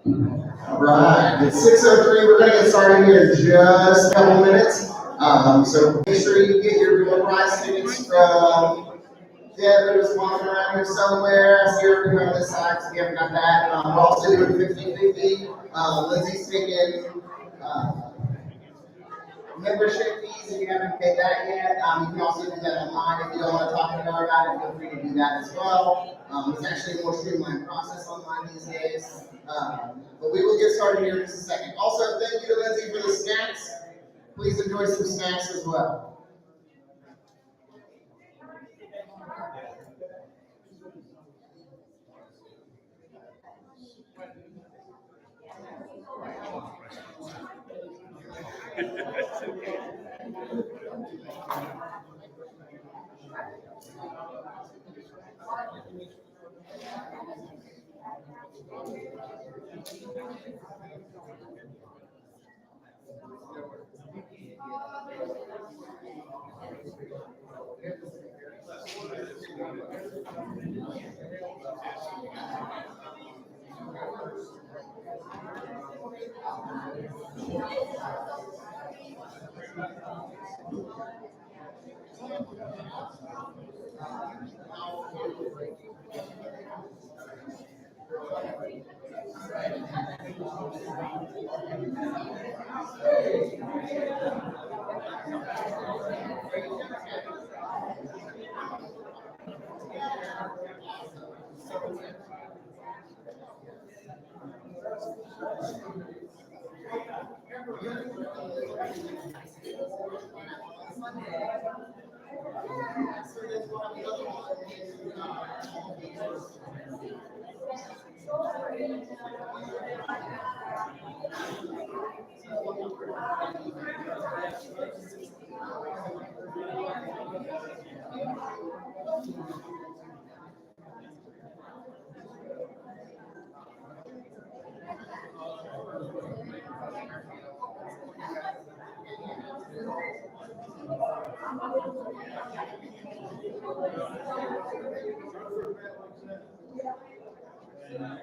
All right, it's 6:03. We're going to get started here in just a couple minutes. So make sure you get your door prize tickets from Deb, who's walking around here somewhere. I see her on this side, so we haven't got that. We're also doing 50/50. Lindsay's taking membership fees if you haven't paid that yet. You can also do that online if you don't want to talk to her about it. Feel free to do that as well. It's actually a more streamlined process online these days. But we will get started here in just a second. Also, thank you to Lindsay for the snacks. Please enjoy some snacks as well.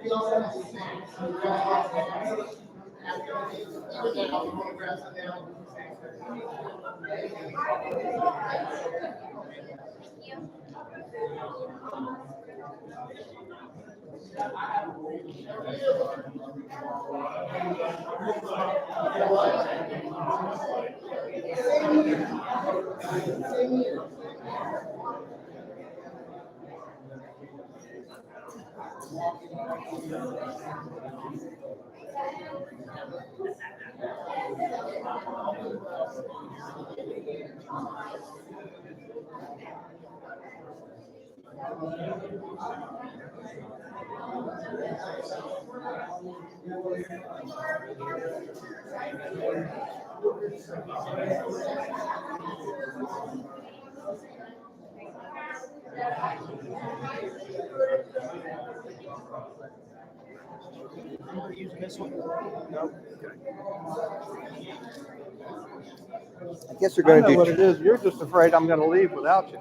We also have some snacks. So grab snacks. Grab some now. Using this one? No. I guess you're going to I know do. what it is. You're just afraid I'm going to leave without you.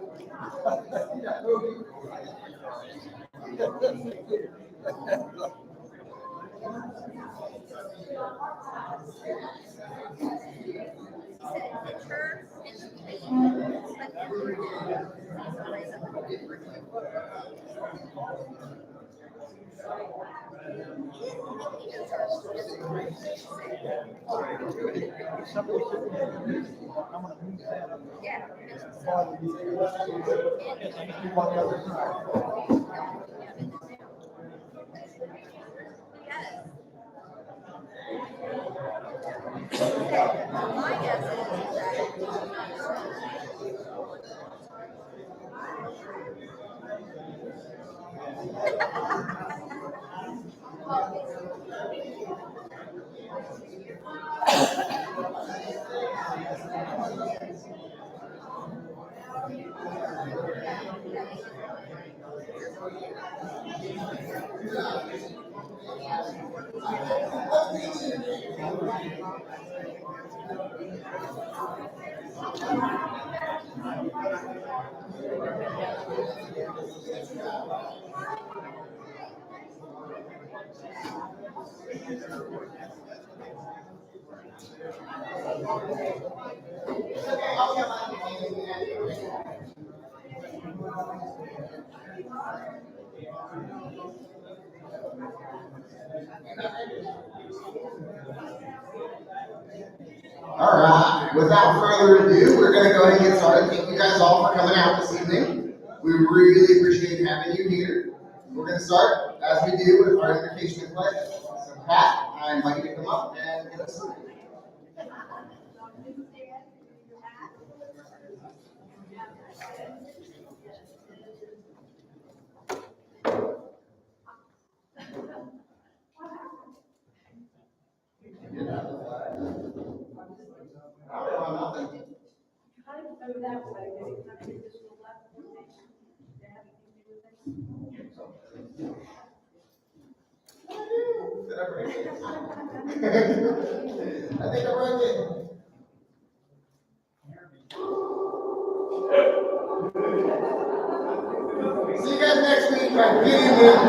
All right, without further ado, we're going to go ahead and get started. Thank you guys all for coming out this evening. We really appreciate having you here. We're going to start, as we do, with our invocation and pledge. So, Pat, I invite you to come up and get us started. I think I'm right. See you guys next week. Good evening.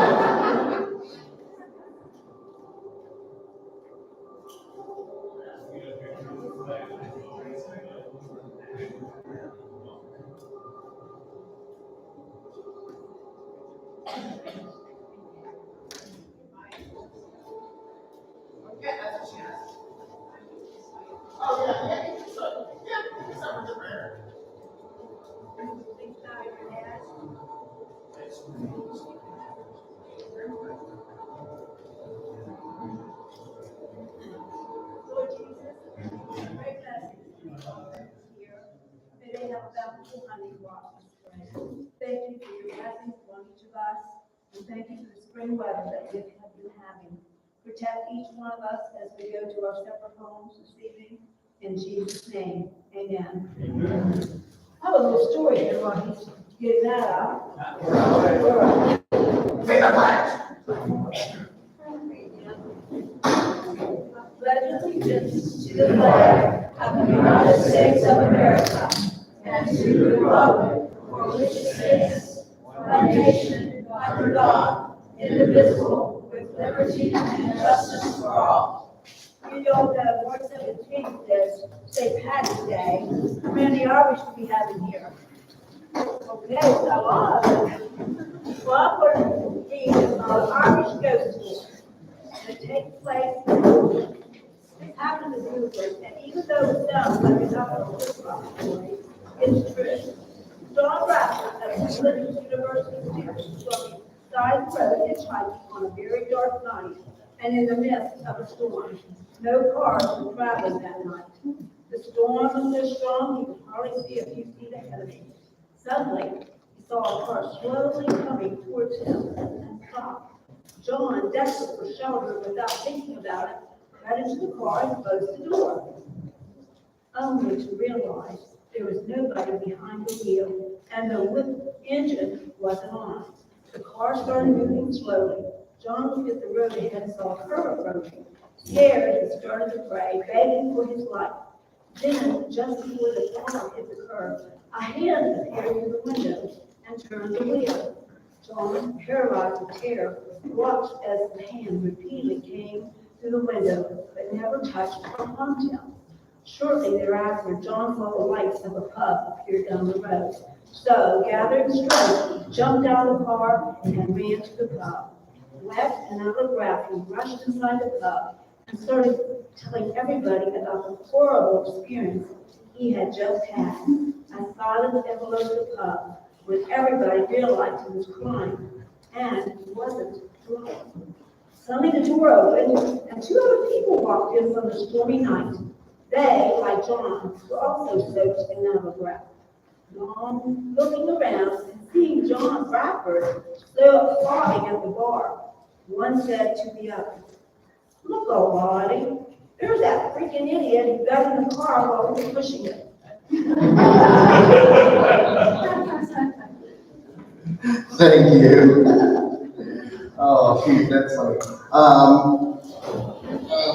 Lord Jesus, great blessing here. May they have bountiful honey wash this spring. Thank you for your blessings on each of us, and thank you for the spring weather that we have been having. Protect each one of us as we go to our separate homes this evening. In Jesus' name, amen. I have a little story here while he's getting that out. Say the pledge. Pledge allegiance to the flag of the United States of America and to the republic for which it stands, one nation, under God, indivisible, with liberty and justice for all. You know that March 17th is St. Patty's Day. How many are we should be having here? Okay, so a lot of them. Well, I'm going to be Irish ghost tour that takes place. It happened to Bluebird, and even though it sounds like it's not a flip-flop story, it's true. John Bradford, at the Religious University student, from side road hitchhiking on a very dark night, and in the midst of a storm. No cars were traveling that night. The storm was so strong he could hardly see a few feet ahead of him. Suddenly, he saw a car slowly coming towards him and stopped. John, desperate for shelter without thinking about it, got into the car and closed the door, only to realize there was nobody behind the wheel and the engine wasn't on. The car started moving slowly. John looked at the road ahead and saw a curve approaching. Scared, he started to pray, begging for his life. Then, just before the car hit the curve, a hand appeared through the window and turned the wheel. John, paralyzed with terror, watched as the hand repeatedly came through the window, but never touched or harmed him. Shortly thereafter, John saw the lights of a pub appear down the road. So, gathering strength, he jumped out of the car and ran to the pub. Wet and out of breath, he rushed inside the pub and started telling everybody about the horrible experience he had just had. And silence enveloped the pub when everybody realized he was crying, and he wasn't drunk. Suddenly the door opened, and two other people walked in from the stormy night. They, like John, were also soaked and out of breath. John, looking around and seeing John Bradford still sobbing at the bar, one said to the other, "Look, old buddy, there's that freaking idiot who got in the car while we were pushing it." Thank you. Oh, shoot, that's funny.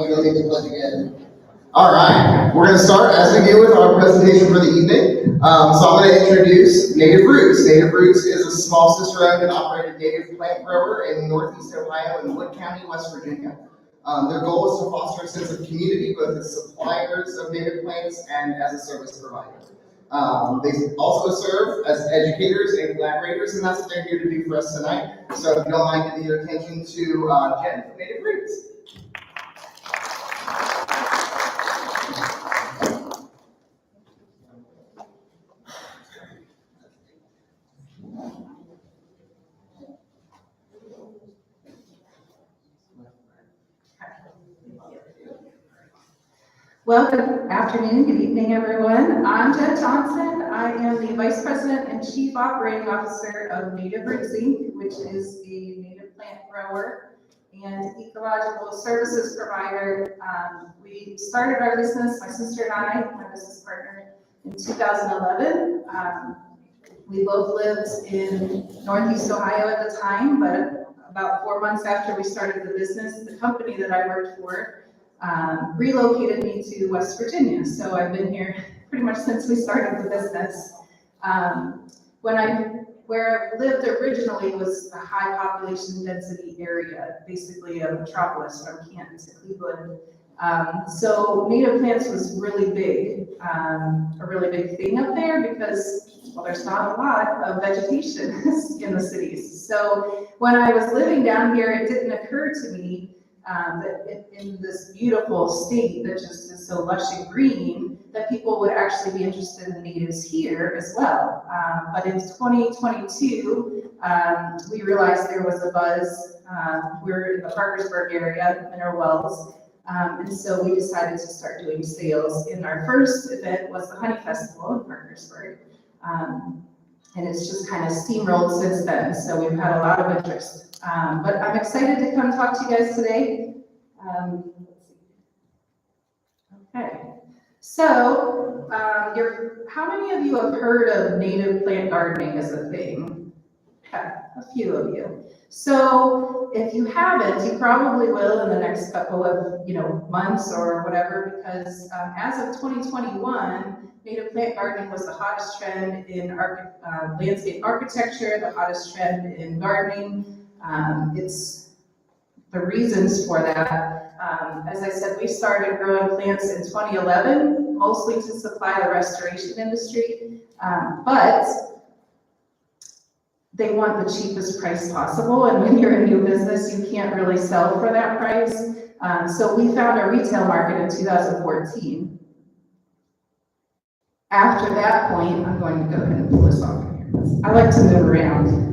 We don't need to pledge again. All right, we're going to start as we do with our presentation for the evening. So I'm going to introduce Native Roots. Native Roots is a small sister-owned and operated native plant grower in Northeast Ohio in Wood County, West Virginia. Their goal is to foster a sense of community, both as suppliers of native plants and as a service provider. They also serve as educators and collaborators, and that's what they're here to do for us tonight. So if you don't mind giving your attention to Jen from Native Roots. Well, good afternoon, good evening, everyone. I'm Jen Johnson. I am the Vice President and Chief Operating Officer of Native Roots Inc., which is a native plant grower and ecological services provider. We started our business, my sister and I, my business partner, in 2011. We both lived in Northeast Ohio at the time, but about 4 months after we started the business, the company that I worked for relocated me to West Virginia. So I've been here pretty much since we started the business. Where I lived originally was a high population density area, basically a metropolis from Canton to Cleveland. So native plants was really big, a really big thing up there because, well, there's not a lot of vegetation in the cities. So when I was living down here, it didn't occur to me that in this beautiful state that just is so lush and green, that people would actually be interested in natives here as well. But in 2022, we realized there was a buzz. We're in the Parkersburg area, Mineral Wells, and so we decided to start doing sales. And our first event was the Honey Festival in Parkersburg. And it's just kind of steamrolled since then, so we've had a lot of interest. But I'm excited to come talk to you guys today. Okay, so how many of you have heard of native plant gardening as a thing? Okay, a few of you. So if you haven't, you probably will in the next couple of months or whatever, because as of 2021, native plant gardening was the hottest trend in landscape architecture, the hottest trend in gardening. It's the reasons for that. As I said, we started growing plants in 2011, mostly to supply the restoration industry, but they want the cheapest price possible, and when you're a new business, you can't really sell for that price. So we found a retail market in 2014. After that point, I'm going to go ahead and pull this off here. I like to move around.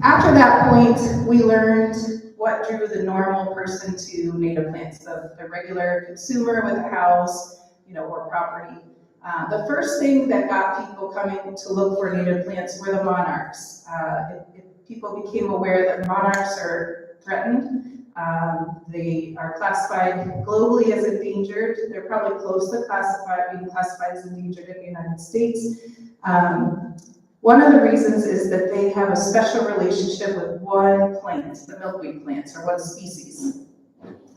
After that point, we learned what drew the normal person to native plants, the regular consumer with a house, or property. The first thing that got people coming to look for native plants were the monarchs. People became aware that monarchs are threatened. They are classified globally as endangered. They're probably close to being classified as endangered in the United States. One of the reasons is that they have a special relationship with one plant, the milkweed plants, or one species.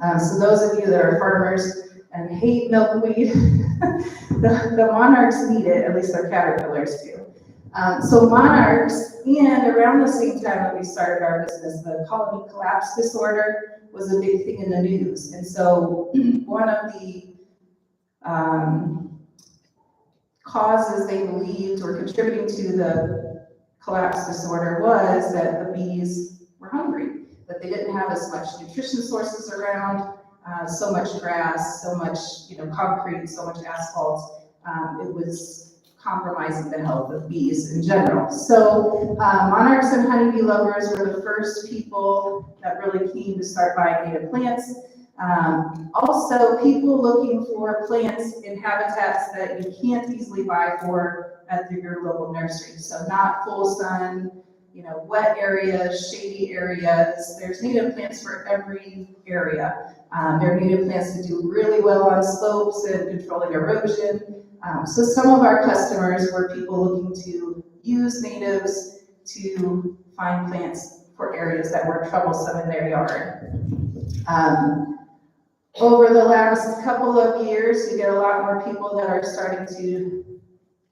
So those of you that are farmers and hate milkweed, the monarchs need it, at least their caterpillars do. So monarchs, and around the same time that we started our business, the colony collapse disorder was a big thing in the news. And so one of the causes they believed were contributing to the collapse disorder was that the bees were hungry, that they didn't have as much nutrition sources around, so much grass, so much concrete, so much asphalt. It was compromising the health of bees in general. So monarchs and honeybee lovers were the first people that really came to start buying native plants. Also, people looking for plants in habitats that you can't easily buy for at your local nursery. So not full sun, wet areas, shady areas. There's native plants for every area. There are native plants that do really well on slopes and controlling erosion. So some of our customers were people looking to use natives to find plants for areas that were troublesome in their yard. Over the last couple of years, you get a lot more people that are starting to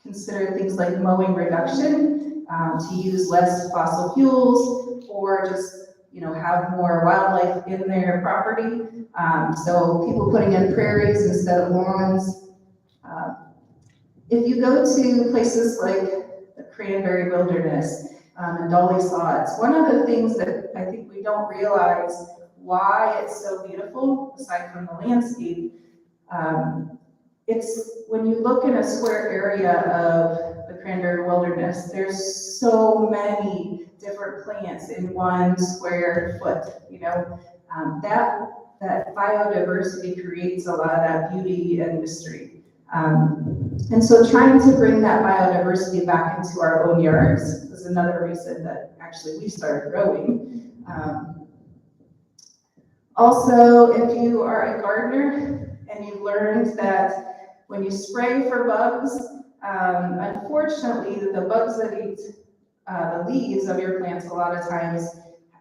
consider things like mowing reduction, to use less fossil fuels, or just have more wildlife in their property. So people putting in prairies instead of lawns. If you go to places like the Cranberry Wilderness and Dolly Sods, one of the things that I think we don't realize why it's so beautiful, aside from the landscape, it's when you look in a square area of the Cranberry Wilderness, there's so many different plants in one square foot, that biodiversity creates a lot of that beauty and mystery. And so trying to bring that biodiversity back into our own yards is another reason that actually we started growing. Also, if you are a gardener and you've learned that when you spray for bugs, unfortunately, the bugs that eat the leaves of your plants a lot of times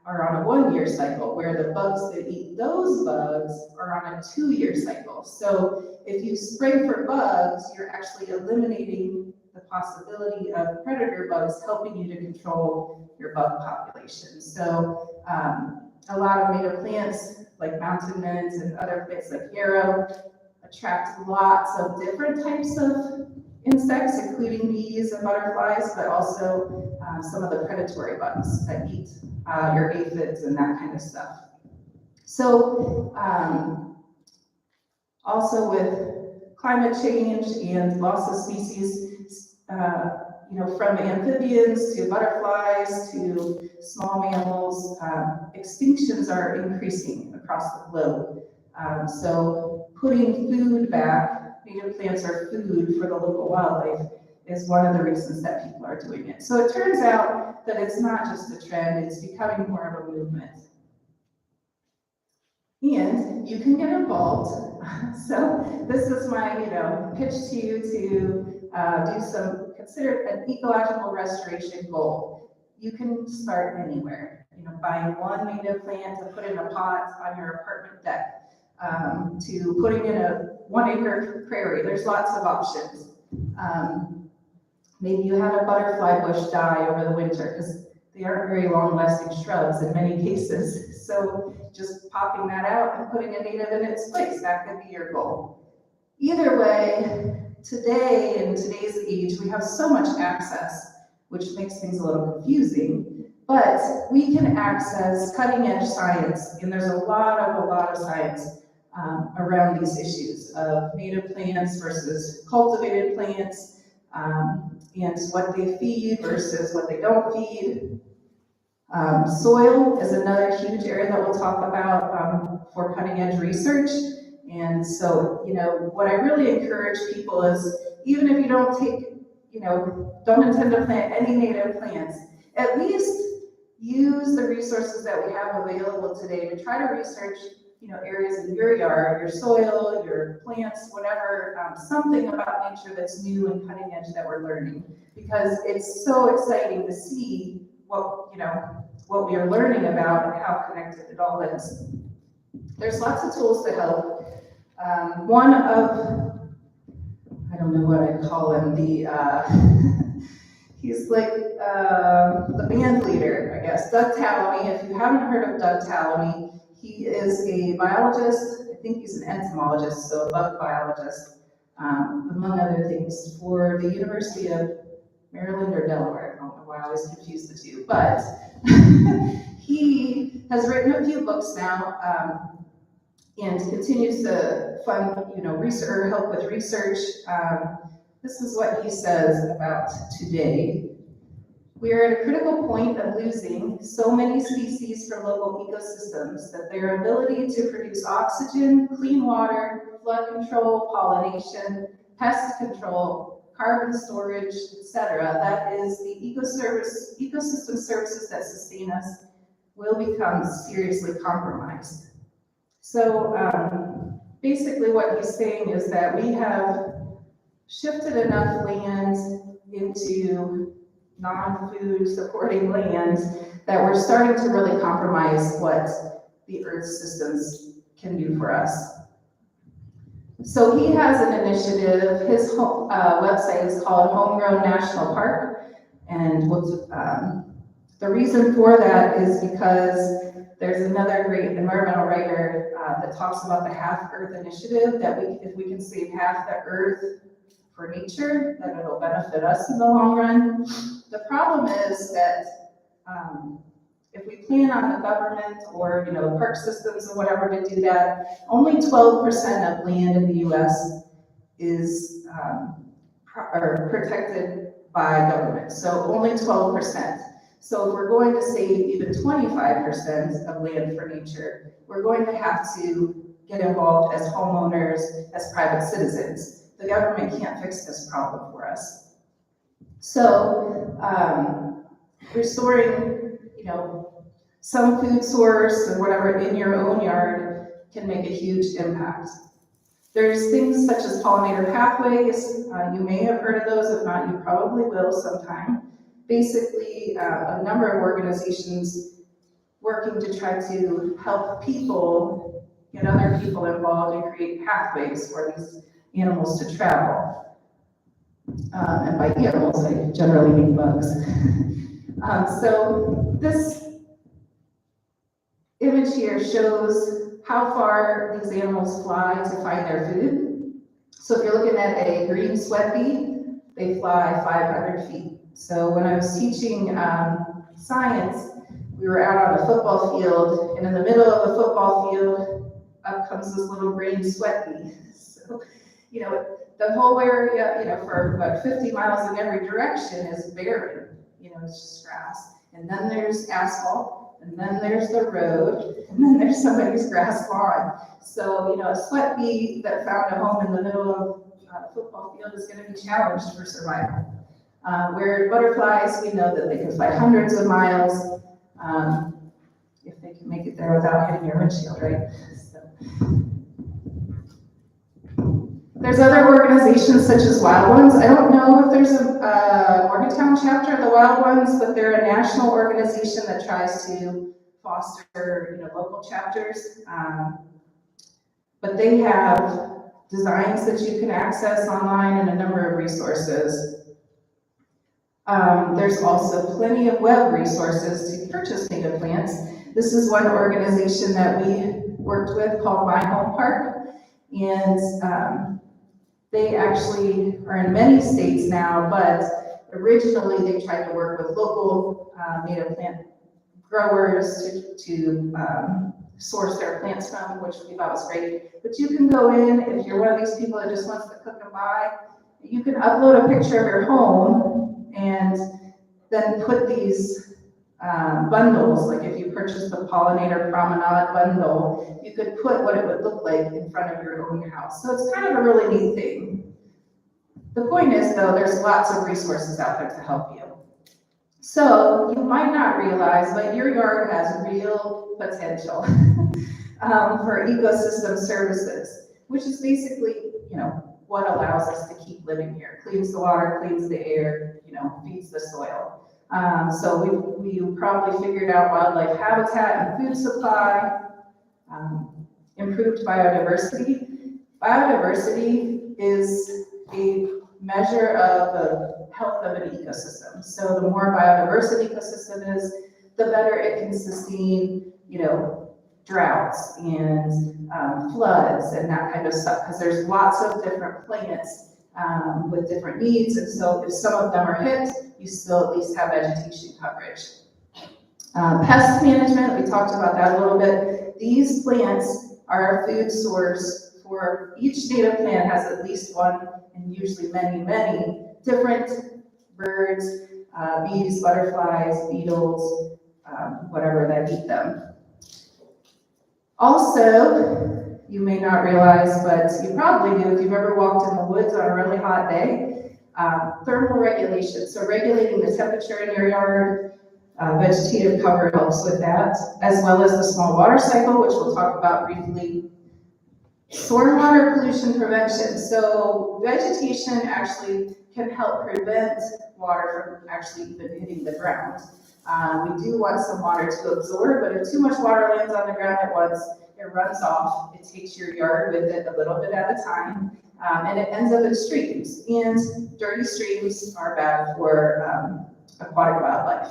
are on a 1-year cycle, where the bugs that eat those bugs are on a 2-year cycle. So if you spray for bugs, you're actually eliminating the possibility of predator bugs helping you to control your bug population. So a lot of native plants like mountain mint and other plants like yarrow attract lots of different types of insects, including bees and butterflies, but also some of the predatory bugs that eat your aphids and that kind of stuff. So also with climate change and loss of species, from amphibians to butterflies to small mammals, extinctions are increasing across the globe. So putting food back, native plants are food for the local wildlife, is one of the reasons that people are doing it. So it turns out that it's not just a trend, it's becoming more of a movement. And you can get involved. So this is my, pitch to you to consider an ecological restoration goal. You can start anywhere, buying one native plant to put in a pot on your apartment deck, to putting in a 1-acre prairie. There's lots of options. Maybe you had a butterfly bush die over the winter because they aren't very long-lasting shrubs in many cases. So just popping that out and putting a native in its place, that could be your goal. Either way, today, in today's age, we have so much access, which makes things a little confusing, but we can access cutting-edge science, and there's a lot of science around these issues of native plants versus cultivated plants, and what they feed versus what they don't feed. Soil is another huge area that we'll talk about for cutting-edge research. And so, what I really encourage people is, even if you don't don't intend to plant any native plants, at least use the resources that we have available today to try to research, areas in your yard, your soil, your plants, whatever, something about nature that's new and cutting edge that we're learning. Because it's so exciting to see what we are learning about and how connected it all is. There's lots of tools to help. One of, I don't know what I call him, he's like the band leader, I guess, Doug Tallamy. If you haven't heard of Doug Tallamy, he is a biologist. I think he's an entomologist, so a bug biologist, among other things, for the University of Maryland or Delaware. I don't know why I always confuse the two, but he has written a few books now, and continues to fund, research or help with research. This is what he says about today. We are at a critical point of losing so many species from local ecosystems that their ability to produce oxygen, clean water, flood control, pollination, pest control, carbon storage, etc., that is the ecosystem services that sustain us, will become seriously compromised. So basically what he's saying is that we have shifted enough land into non-food supporting land that we're starting to really compromise what the Earth systems can do for us. So he has an initiative. His website is called Homegrown National Park, and The reason for that is because there's another great environmental writer that talks about the Half Earth Initiative, that if we can save half the earth for nature, then it'll benefit us in the long run. The problem is that if we plan on the government or, park systems or whatever to do that, only 12% of land in the US is protected by government, so only 12%. So if we're going to save even 25% of land for nature, we're going to have to get involved as homeowners, as private citizens. The government can't fix this problem for us. So restoring, some food source or whatever in your own yard can make a huge impact. There's things such as pollinator pathways. You may have heard of those. If not, you probably will sometime. Basically, a number of organizations working to try to help people, get other people involved and create pathways for these animals to travel. And by animals, I generally mean bugs. So this image here shows how far these animals fly to find their food. So if you're looking at a green sweat bee, they fly 500 feet. So when I was teaching science, we were out on a football field, and in the middle of the football field, up comes this little green sweat bee. So, the whole area, for about 50 miles in every direction is barren, it's just grass. And then there's asphalt, and then there's the road, and then there's somebody's grass lawn. So, a sweat bee that found a home in the middle of a football field is going to be challenged for survival. Where butterflies, we know that they can fly hundreds of miles if they can make it there without hitting your windshield, right? So. There's other organizations such as Wild Ones. I don't know if there's a Morgantown chapter of the Wild Ones, but they're a national organization that tries to foster, local chapters. But they have designs that you can access online and a number of resources. There's also plenty of web resources to purchase native plants. This is one organization that we worked with called My Home Park, and they actually are in many states now, but originally they tried to work with local native plant growers to source their plants from, which we thought was great. But you can go in, if you're one of these people that just wants to cook and buy, you can upload a picture of your home and then put these bundles, like if you purchase the Pollinator Promenade bundle, you could put what it would look like in front of your own house. So it's kind of a really neat thing. The point is, though, there's lots of resources out there to help you. So you might not realize, but your yard has real potential for ecosystem services, which is basically, what allows us to keep living here. Cleans the water, cleans the air, feeds the soil. So we probably figured out wildlife habitat and food supply, improved biodiversity. Biodiversity is a measure of the health of an ecosystem. So the more biodiverse an ecosystem is, the better it can sustain, droughts and floods and that kind of stuff, because there's lots of different plants with different needs, and so if some of them are hit, you still at least have vegetation coverage. Pest management, we talked about that a little bit. These plants are a food source for each native plant has at least one, and usually many, many different birds, bees, butterflies, beetles, whatever that eat them. Also, you may not realize, but you probably do if you've ever walked in the woods on a really hot day, thermal regulation. So regulating the temperature in your yard, vegetative cover helps with that, as well as the small water cycle, which we'll talk about briefly. Stormwater pollution prevention. So vegetation actually can help prevent water from actually even hitting the ground. We do want some water to absorb, but if too much water lands on the ground at once, it runs off. It takes your yard with it a little bit at a time, and it ends up in streams. And dirty streams are bad for aquatic wildlife.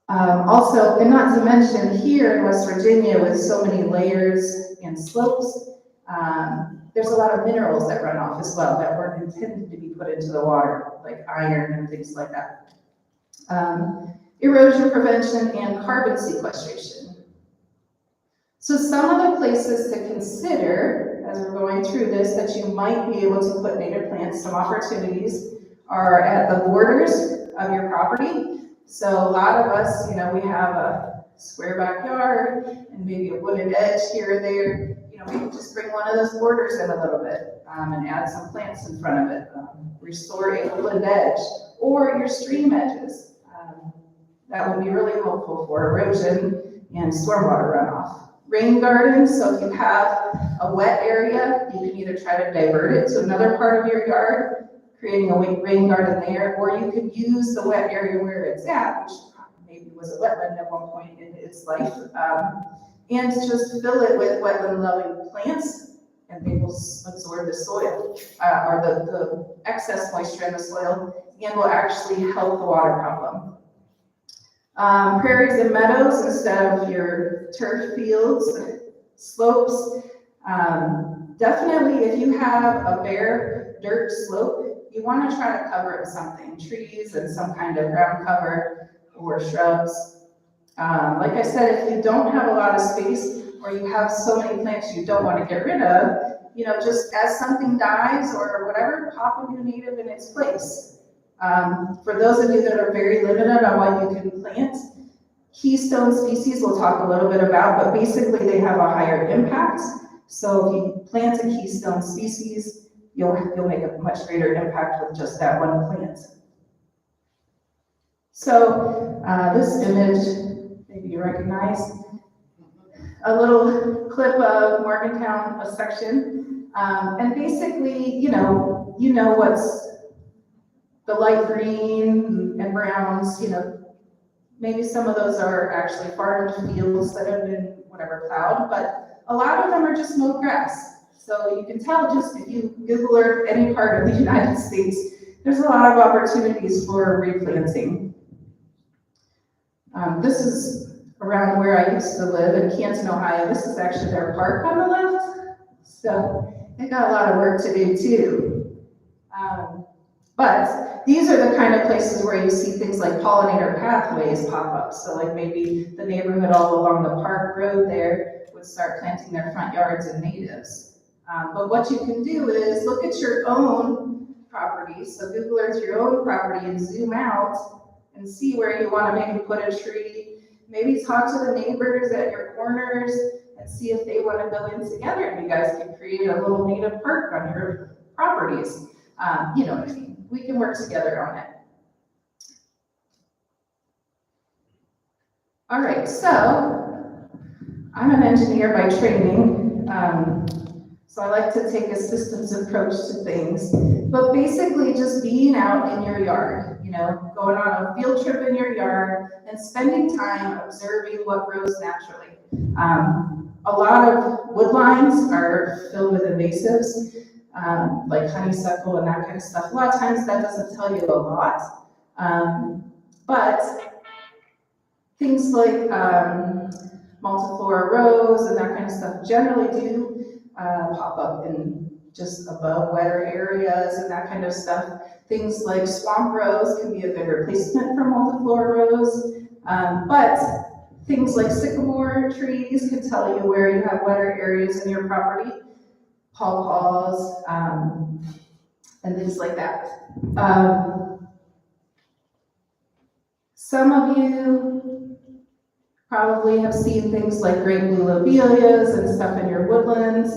Also, and not to mention here in West Virginia with so many layers and slopes, there's a lot of minerals that run off as well that weren't intended to be put into the water, like iron and things like that. Erosion prevention and carbon sequestration. So some of the places to consider as we're going through this that you might be able to put native plants, some opportunities are at the borders of your property. So a lot of us, we have a square backyard and maybe a wooded edge here or there. Maybe just bring one of those borders in a little bit and add some plants in front of it. Restore a wooded edge or your stream edges. That would be really helpful for erosion and stormwater runoff. Rain gardens, so if you have a wet area, you can either try to divert it to another part of your yard, creating a rain garden there, or you could use the wet area where it's at, which maybe was a wetland at one point in its life, and just fill it with wetland-loving plants, and they will absorb the soil, or the excess moisture in the soil, and will actually help the water problem. Prairies and meadows instead of your turf fields, slopes. Definitely, if you have a bare dirt slope, you want to try to cover it with something, trees and some kind of ground cover or shrubs. Like I said, if you don't have a lot of space or you have so many plants you don't want to get rid of, just as something dies or whatever, pop a new native in its place. For those of you that are very limited on what you can plant, keystone species we'll talk a little bit about, but basically they have a higher impact. So if you plant a keystone species, you'll make a much greater impact with just that one plant. So this image, maybe you recognize, a little clip of Morgantown, a section, and basically, you know what's the light green and browns, maybe some of those are actually farmed fields that have been plowed, but a lot of them are just mowed grass. So you can tell just if you Google Earth any part of the United States, there's a lot of opportunities for replanting. This is around where I used to live in Canton, Ohio. This is actually their park on the left. So they got a lot of work to do too. But these are the kind of places where you see things like pollinator pathways pop up. So like maybe the neighborhood all along the park road there would start planting their front yards and natives. But what you can do is look at your own property. So Google Earth your own property and zoom out and see where you want to maybe put a tree. Maybe talk to the neighbors at your corners and see if they want to go in together and you guys can create a little native park on your properties. You know what I mean? We can work together on it. All right, so I'm an engineer by training, so I like to take a systems approach to things, but basically just being out in your yard, going on a field trip in your yard and spending time observing what grows naturally. A lot of woodlines are filled with invasives, like honeysuckle and that kind of stuff. A lot of times that doesn't tell you a lot, but things like multiflora rose and that kind of stuff generally do pop up in just above wetter areas and that kind of stuff. Things like swamp rose can be a good replacement for multiflora rose, but things like sycamore trees can tell you where you have wetter areas in your property, pawpaws, and things like that. Some of you probably have seen things like great blue lobelias and stuff in your woodlands.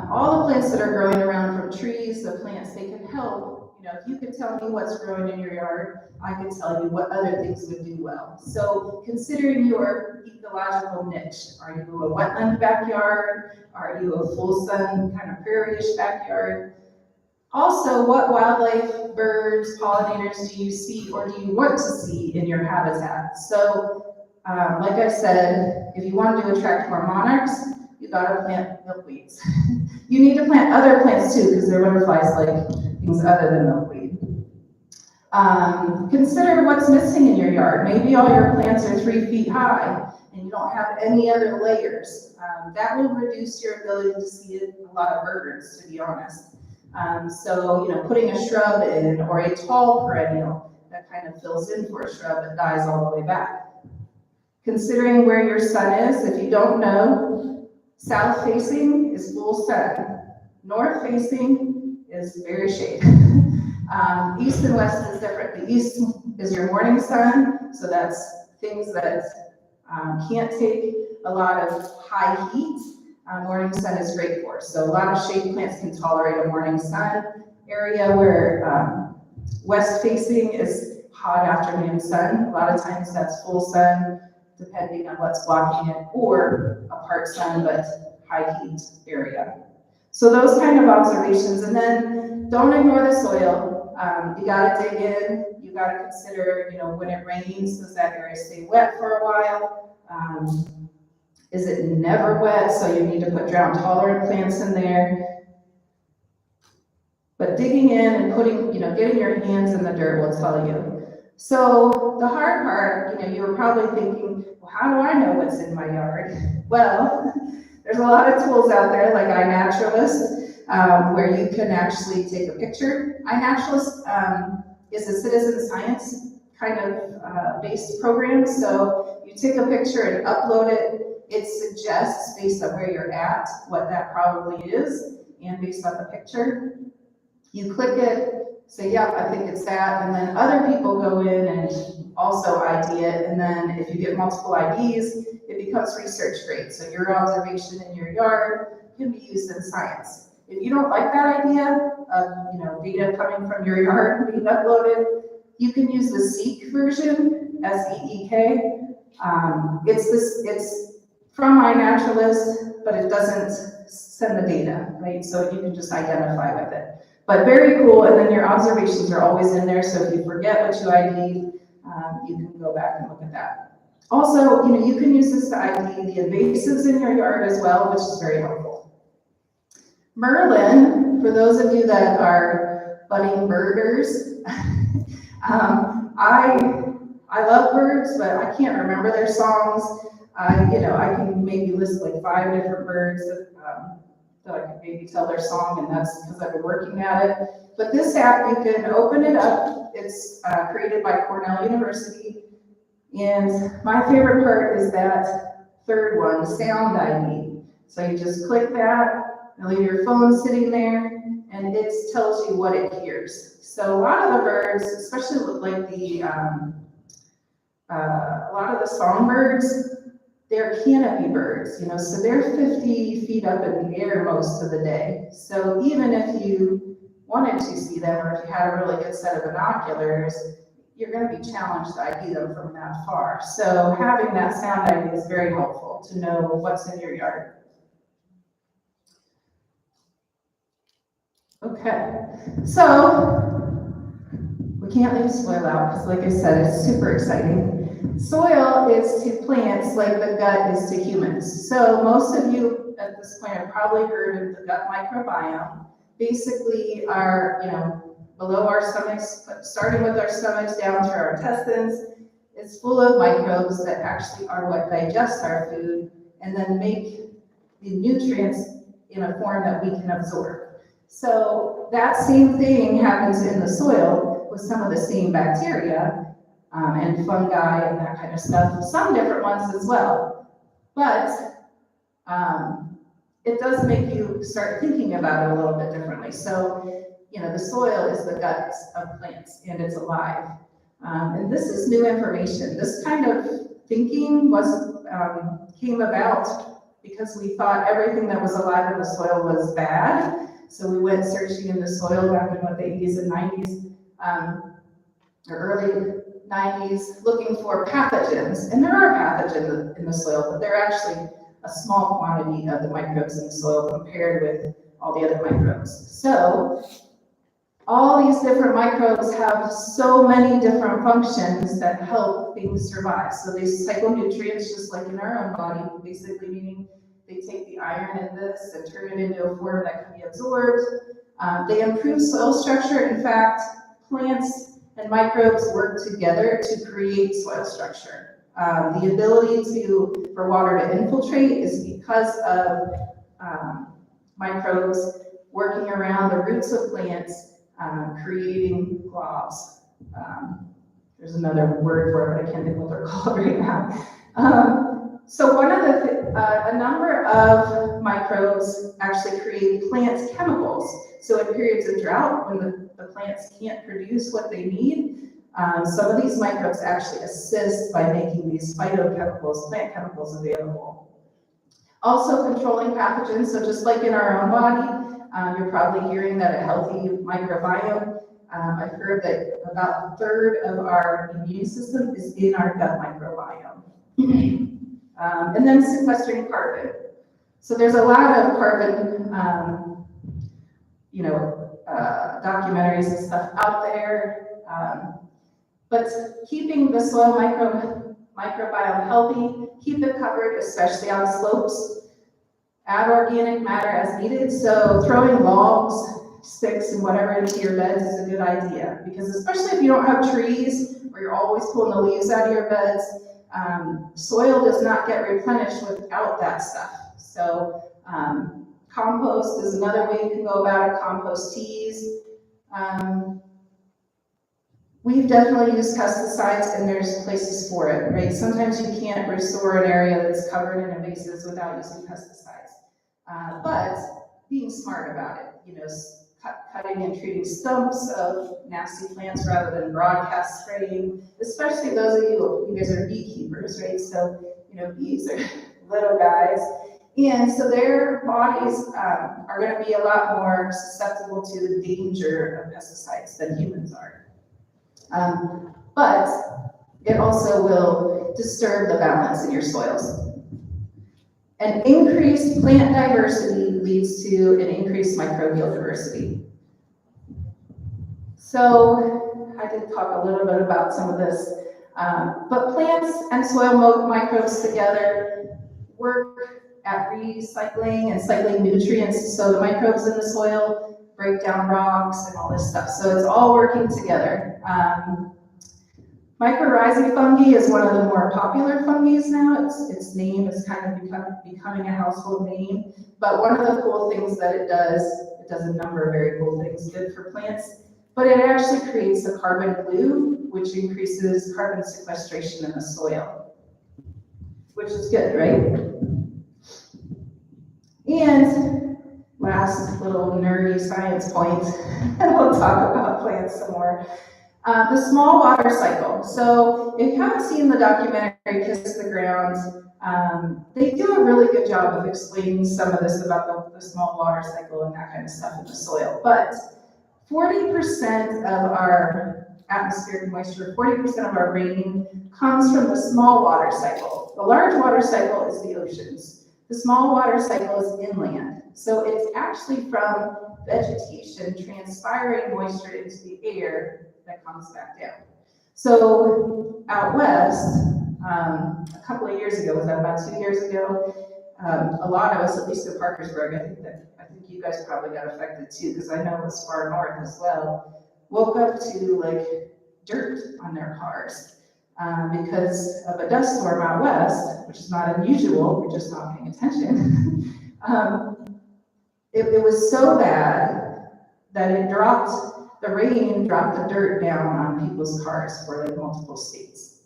All the plants that are growing around from trees, the plants, they can help. If you could tell me what's growing in your yard, I could tell you what other things would do well. So considering your ecological niche, are you a wetland backyard? Are you a full sun kind of prairie-ish backyard? Also, what wildlife, birds, pollinators do you see or do you want to see in your habitat? So, like I said, if you want to attract more monarchs, you gotta plant milkweeds. You need to plant other plants too, because they're butterflies like things other than milkweed. Consider what's missing in your yard. Maybe all your plants are 3 feet high and you don't have any other layers. That will reduce your ability to see a lot of birds, to be honest. So, putting a shrub in or a tall perennial that kind of fills in for a shrub and dies all the way back. Considering where your sun is, if you don't know, south facing is full sun. North facing is very shade. East and west is different. The east is your morning sun, so that's things that can't take a lot of high heat. Morning sun is great for. So a lot of shade plants can tolerate a morning sun area where west facing is hot afternoon sun. A lot of times that's full sun, depending on what's blocking it, or a part sun but high heat area. So those kind of observations, and then don't ignore the soil. You gotta dig in, you gotta consider, when it rains, does that area stay wet for a while? Is it never wet, so you need to put drought tolerant plants in there? But digging in and putting, getting your hands in the dirt will tell you. So the hard part, you were probably thinking, well, how do I know what's in my yard? Well, there's a lot of tools out there like iNaturalist, where you can actually take a picture. iNaturalist is a citizen science kind of based program. So you take a picture and upload it. It suggests, based on where you're at, what that probably is, and based on the picture. You click it, say, yep, I think it's that, and then other people go in and also ID it, and then if you get multiple IDs, it becomes research grade. So your observation in your yard can be used in science. If you don't like that idea of data coming from your yard being uploaded, you can use the Seek version, S-E-E-K. It's from iNaturalist, but it doesn't send the data, right? So you can just identify with it. But very cool, and then your observations are always in there, so if you forget what you ID, you can go back and look at that. Also, you can use this to ID the invasives in your yard as well, which is very helpful. Merlin, for those of you that are budding birders, I love birds, but I can't remember their songs. I can maybe list like 5 different birds that I can maybe tell their song, and that's because I've been working at it. But this app, you can open it up. It's created by Cornell University. And my favorite part is that third one, Sound ID. So you just click that, and leave your phone sitting there, and it tells you what it hears. So a lot of the birds, especially like a lot of the songbirds, they're canopy birds, so they're 50 feet up in the air most of the day. So even if you wanted to see them, or if you had a really good set of binoculars, you're going to be challenged to ID them from that far. So having that sound ID is very helpful to know what's in your yard. Okay, so we can't leave soil out because, like I said, it's super exciting. Soil is to plants like the gut is to humans. So most of you at this point have probably heard of the gut microbiome. Basically, below our stomachs, starting with our stomachs down through our intestines, is full of microbes that actually are what digest our food and then make the nutrients in a form that we can absorb. So that same thing happens in the soil with some of the same bacteria and fungi and that kind of stuff, some different ones as well. But it does make you start thinking about it a little bit differently. So, the soil is the guts of plants and it's alive. And this is new information. This kind of thinking came about because we thought everything that was alive in the soil was bad. So we went searching in the soil back in the 80s and 90s, or early 90s, looking for pathogens. And there are pathogens in the soil, but they're actually a small quantity of the microbes in the soil compared with all the other microbes. So all these different microbes have so many different functions that help things survive. So they cycle nutrients just like in our own body, basically meaning they take the iron in this and turn it into a form that can be absorbed. They improve soil structure. In fact, plants and microbes work together to create soil structure. The ability for water to infiltrate is because of microbes working around the roots of plants, creating globs. There's another word for it, but I can't think what they're called right now. So one of a number of microbes actually create plant chemicals. So in periods of drought, when the plants can't produce what they need, some of these microbes actually assist by making these phytochemicals, plant chemicals available. Also controlling pathogens, so just like in our own body, you're probably hearing that a healthy microbiome, I've heard that about a third of our immune system is in our gut microbiome. And then sequestering carbon. So there's a lot of carbon, documentaries and stuff out there. But keeping the soil microbiome healthy, keep it covered, especially on slopes. Add organic matter as needed. So throwing logs, sticks, and whatever into your beds is a good idea, because especially if you don't have trees or you're always pulling the leaves out of your beds, soil does not get replenished without that stuff. So compost is another way you can go about it, compost teas. We've definitely used pesticides, and there's places for it, right? Sometimes you can't restore an area that's covered in invasives without using pesticides. But being smart about it, cutting and treating stumps of nasty plants rather than broadcast spraying, especially those of you guys are beekeepers, right? So, bees are little guys. And so their bodies are going to be a lot more susceptible to the danger of pesticides than humans are. But it also will disturb the balance in your soils. An increased plant diversity leads to an increased microbial diversity. So I did talk a little bit about some of this, but plants and soil microbes together work at recycling and cycling nutrients. So the microbes in the soil break down rocks and all this stuff. So it's all working together. Mycorrhizae fungi is one of the more popular fungi now. Its name is kind of becoming a household name. But one of the cool things that it does a number of very cool things good for plants, but it actually creates a carbon glue, which increases carbon sequestration in the soil, which is good, right? And last little nerdy science point, and we'll talk about plants some more. The small water cycle. So if you haven't seen the documentary Kiss the Ground, they do a really good job of explaining some of this about the small water cycle and that kind of stuff in the soil. But 40% of our atmospheric moisture, 40% of our rain comes from the small water cycle. The large water cycle is the oceans. The small water cycle is inland. So it's actually from vegetation transpiring moisture into the air that comes back down. So out west, a couple of years ago, was that about 2 years ago? A lot of us, at least in Parkersburg, I think you guys probably got affected too, because I know it was far north as well, woke up to like dirt on their cars because of a dust storm out west, which is not unusual, we're just not paying attention. It was so bad that the rain dropped the dirt down on people's cars for like multiple states.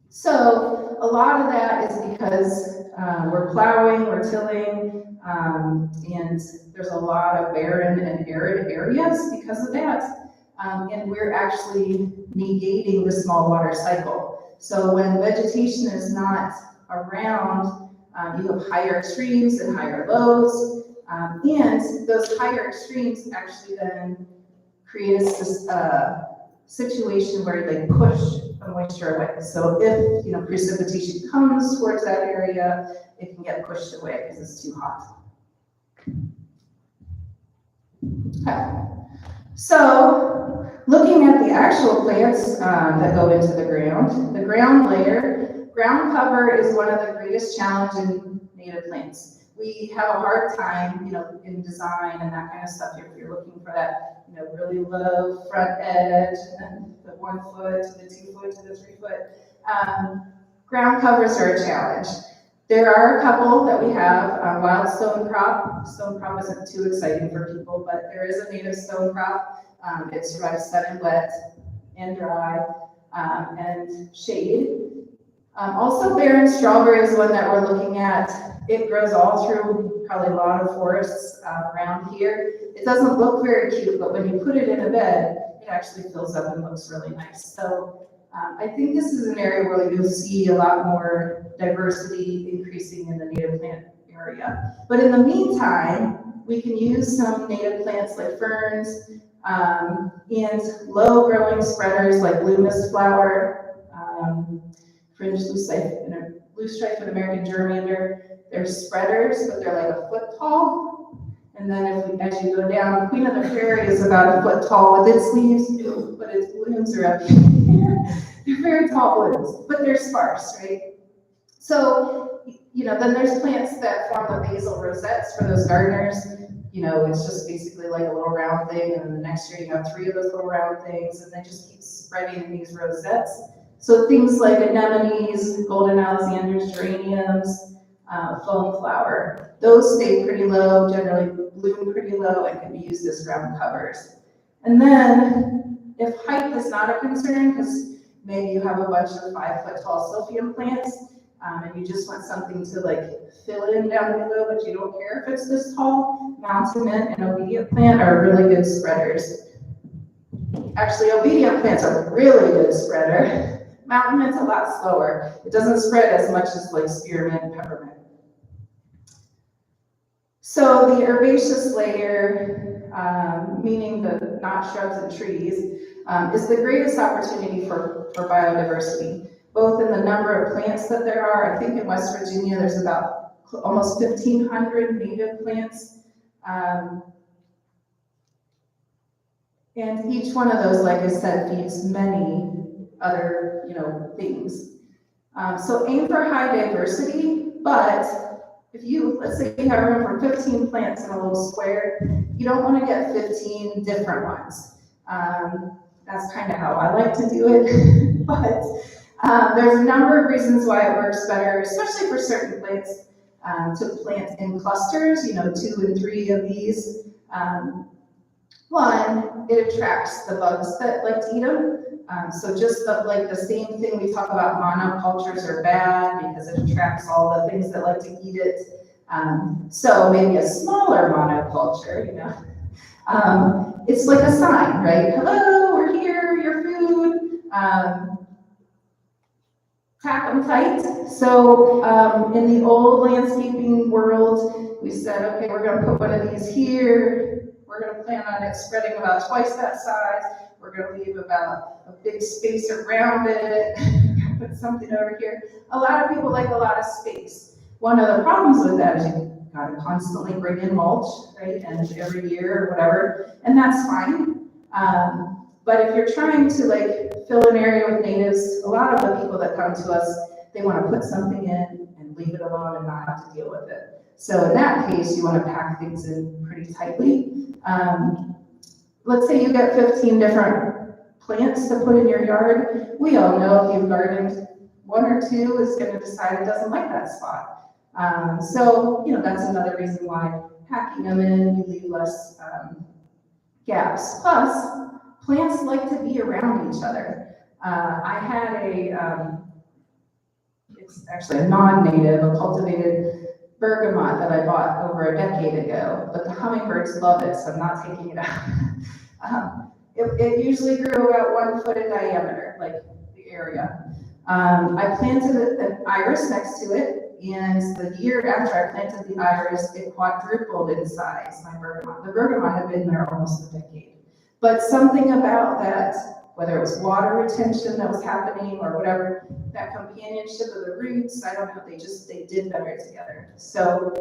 So a lot of that is because we're plowing, we're tilling, and there's a lot of barren and arid areas because of that. And we're actually negating the small water cycle. So when vegetation is not around, you have higher extremes and higher lows. And those higher extremes actually then create a situation where they push the moisture away. So if precipitation comes towards that area, it can get pushed away because it's too hot. Okay. So looking at the actual plants that go into the ground layer, ground cover is one of the greatest challenges in native plants. we have a hard time, in design and that kind of stuff, if you're looking for that, really low front edge and the 1 foot to the 2 foot to the 3 foot. Ground covers are a challenge. There are a couple that we have, wild stone crop. Stone crop isn't too exciting for people, but there is a native stone crop. It survives sun and wet and dry and shade. Also, barren strawberry is one that we're looking at. It grows all through probably a lot of forests around here. It doesn't look very cute, but when you put it in a bed, it actually fills up and looks really nice. So I think this is an area where you'll see a lot more diversity increasing in the native plant area. But in the meantime, we can use some native plants like ferns and low growing spreaders like blue mist flower, fringe loose-striped American germander. They're spreaders, but they're like a foot tall. And then as you go down, Queen of the Prairie is about a foot tall with its leaves, but its blooms are up here. They're very tall blooms, but they're sparse, right? So, then there's plants that form the basal rosettes for those gardeners. It's just basically like a little round thing, and then the next year you have 3 of those little round things, and they just keep spreading in these rosettes. So things like anemones, golden Alexanders, geraniums, foam flower, those stay pretty low, generally bloom pretty low, and can be used as ground covers. And then, if height is not a concern, because maybe you have a bunch of 5 foot tall silphium plants, and you just want something to fill in down below, but you don't care if it's this tall, mountain mint and obedient plant are really good spreaders. Actually, obedient plants are a really good spreader. Mountain mint's a lot slower. It doesn't spread as much as spearmint and peppermint. So the herbaceous layer, meaning the not shrubs and trees, is the greatest opportunity for biodiversity, both in the number of plants that there are. I think in West Virginia there's about almost 1,500 native plants. And each one of those, like I said, feeds many other things. So aim for high diversity, but if let's say you have room for 15 plants in a little square, you don't want to get 15 different ones. That's kind of how I like to do it, but there's a number of reasons why it works better, especially for certain plants, to plant in clusters, 2 and 3 of these. One, it attracts the bugs that like to eat them. So just the same thing we talk about, monocultures are bad because it attracts all the things that like to eat it. So maybe a smaller monoculture, it's like a sign, right? Hello, we're here, your food. Pack them tight. So in the old landscaping world, we said, okay, we're going to put one of these here. We're going to plan on it spreading about twice that size. We're going to leave about a big space around it. Put something over here. A lot of people like a lot of space. One of the problems with that is you got to constantly bring in mulch, right? And every year or whatever, and that's fine. But if you're trying to fill an area with natives, a lot of the people that come to us, they want to put something in and leave it alone and not have to deal with it. So in that case, you want to pack things in pretty tightly. Let's say you get 15 different plants to put in your yard. We all know if you've gardened, 1 or 2 is going to decide it doesn't like that spot. So that's another reason why packing them in, you leave less gaps. Plus, plants like to be around each other. I had it's actually a non-native, a cultivated bergamot that I bought over a decade ago, but the hummingbirds love it, so I'm not taking it out. It usually grew about 1 foot in diameter, the area. I planted an iris next to it, and the year after I planted the iris, it quadrupled in size, my bergamot. The bergamot had been there almost a decade. But something about that, whether it was water retention that was happening or whatever, that companionship of the roots, I don't know, they did better together. So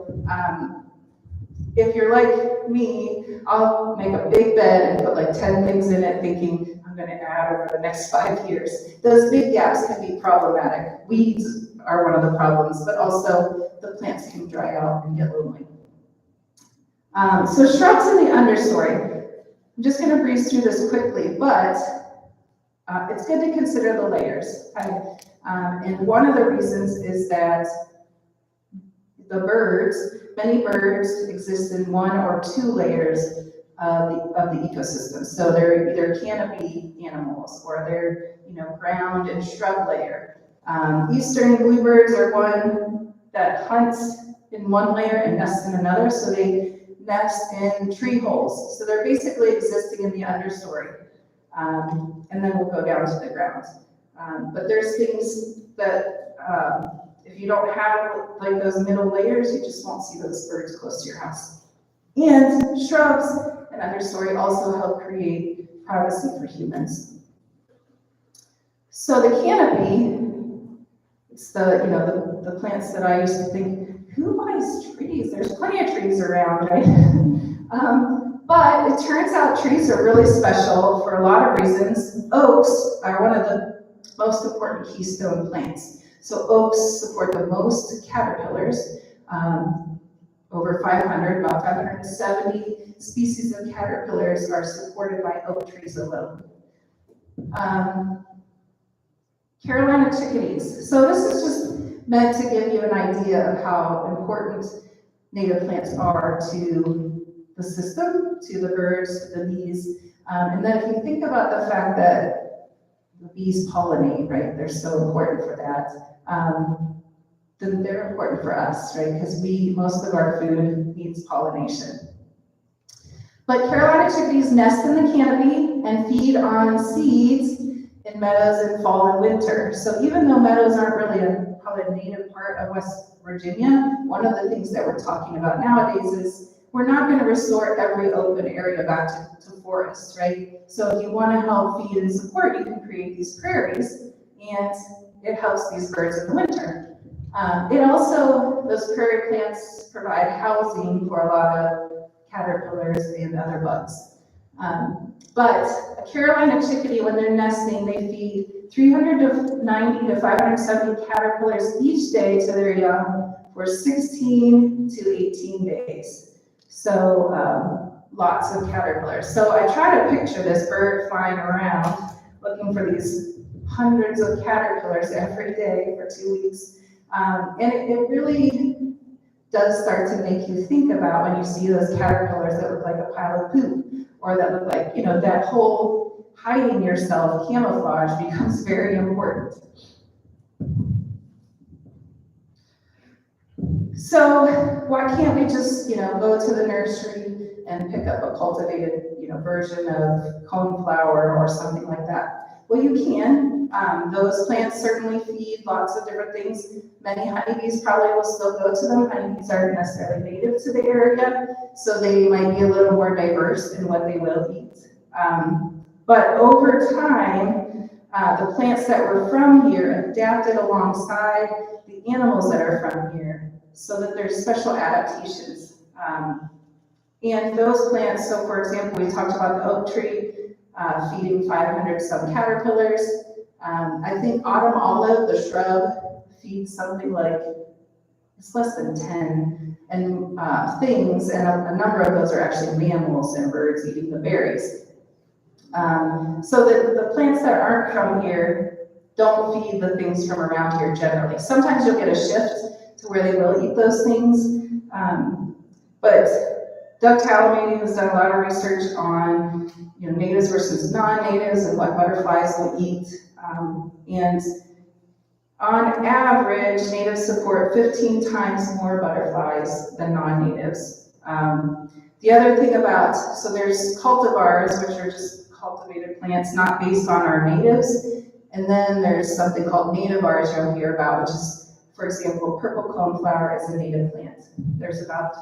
if you're like me, I'll make a big bed and put 10 things in it thinking I'm gonna add over the next 5 years. Those big gaps can be problematic. Weeds are one of the problems, but also the plants can dry out and get lonely. So shrubs in the understory. I'm just going to breeze through this quickly, but it's good to consider the layers. And one of the reasons is that the birds, many birds exist in one or two layers of the ecosystem. So they're either canopy animals or they're, ground and shrub layer. Eastern bluebirds are one that hunts in one layer and nests in another, so they nest in tree holes. So they're basically existing in the understory. And then we'll go down to the ground. But there's things that, if you don't have like those middle layers, you just won't see those birds close to your house. And shrubs and understory also help create privacy for humans. So the canopy, it's the plants that I used to think, who buys trees? There's plenty of trees around, right? But it turns out trees are really special for a lot of reasons. Oaks are one of the most important keystone plants. So oaks support the most caterpillars, over 500, about 570 species of caterpillars are supported by oak trees alone. Carolina chickadees. So this is just meant to give you an idea of how important native plants are to the system, to the birds, to the bees. And then if you think about the fact that the bees pollinate, right, they're so important for that, then they're important for us, right, because most of our food needs pollination. But Carolina chickadees nest in the canopy and feed on seeds in meadows in fall and winter. So even though meadows aren't really probably a native part of West Virginia, one of the things that we're talking about nowadays is we're not going to restore every open area back to forests, right? So if you want to help feed and support, you can create these prairies, and it helps these birds in the winter. Those prairie plants provide housing for a lot of caterpillars and other bugs. But a Carolina chickadee, when they're nesting, they feed 390 to 570 caterpillars each day to their young for 16 to 18 days. So lots of caterpillars. So I try to picture this bird flying around looking for these hundreds of caterpillars every day for 2 weeks. And it really does start to make you think about when you see those caterpillars that look like a pile of poop, or that look like, that whole hiding yourself camouflage becomes very important. So why can't we just, go to the nursery and pick up a cultivated, version of coneflower or something like that? Well, you can. Those plants certainly feed lots of different things. Many honeybees probably will still go to them. Honeybees aren't necessarily native to the area, so they might be a little more diverse in what they will eat. But over time, the plants that were from here adapted alongside the animals that are from here, so that there's special adaptations. And those plants, so for example, we talked about the oak tree feeding 500 some caterpillars. I think autumn olive, the shrub, feeds something like, it's less than 10 and things, and a number of those are actually mammals and birds eating the berries. So the plants that aren't from here don't feed the things from around here generally. Sometimes you'll get a shift to where they will eat those things, but Doug Talamainy has done a lot of research on natives versus non-natives and what butterflies will eat. And on average, natives support 15 times more butterflies than non-natives. The other thing so there's cultivars, which are just cultivated plants not based on our natives. And then there's something called nativars you'll hear about, which is, for example, purple coneflower is a native plant. There's about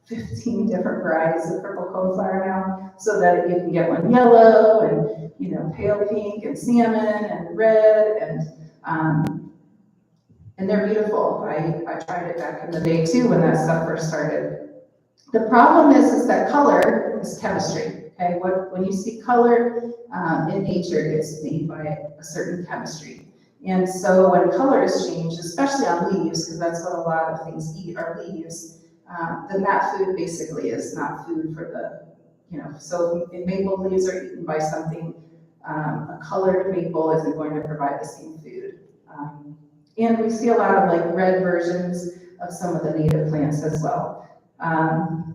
15 different varieties of purple coneflower now, so that you can get one yellow and pale pink and salmon and red, and they're beautiful. I tried it back in the day too when that stuff first started. The problem is that color is chemistry. Okay, when you see color in nature, it's made by a certain chemistry. And so when colors change, especially on leaves, because that's what a lot of things eat are leaves, then that food basically is not food for the, so if maple leaves are eaten by something, a colored maple isn't going to provide the same food. And we see a lot of like red versions of some of the native plants as well.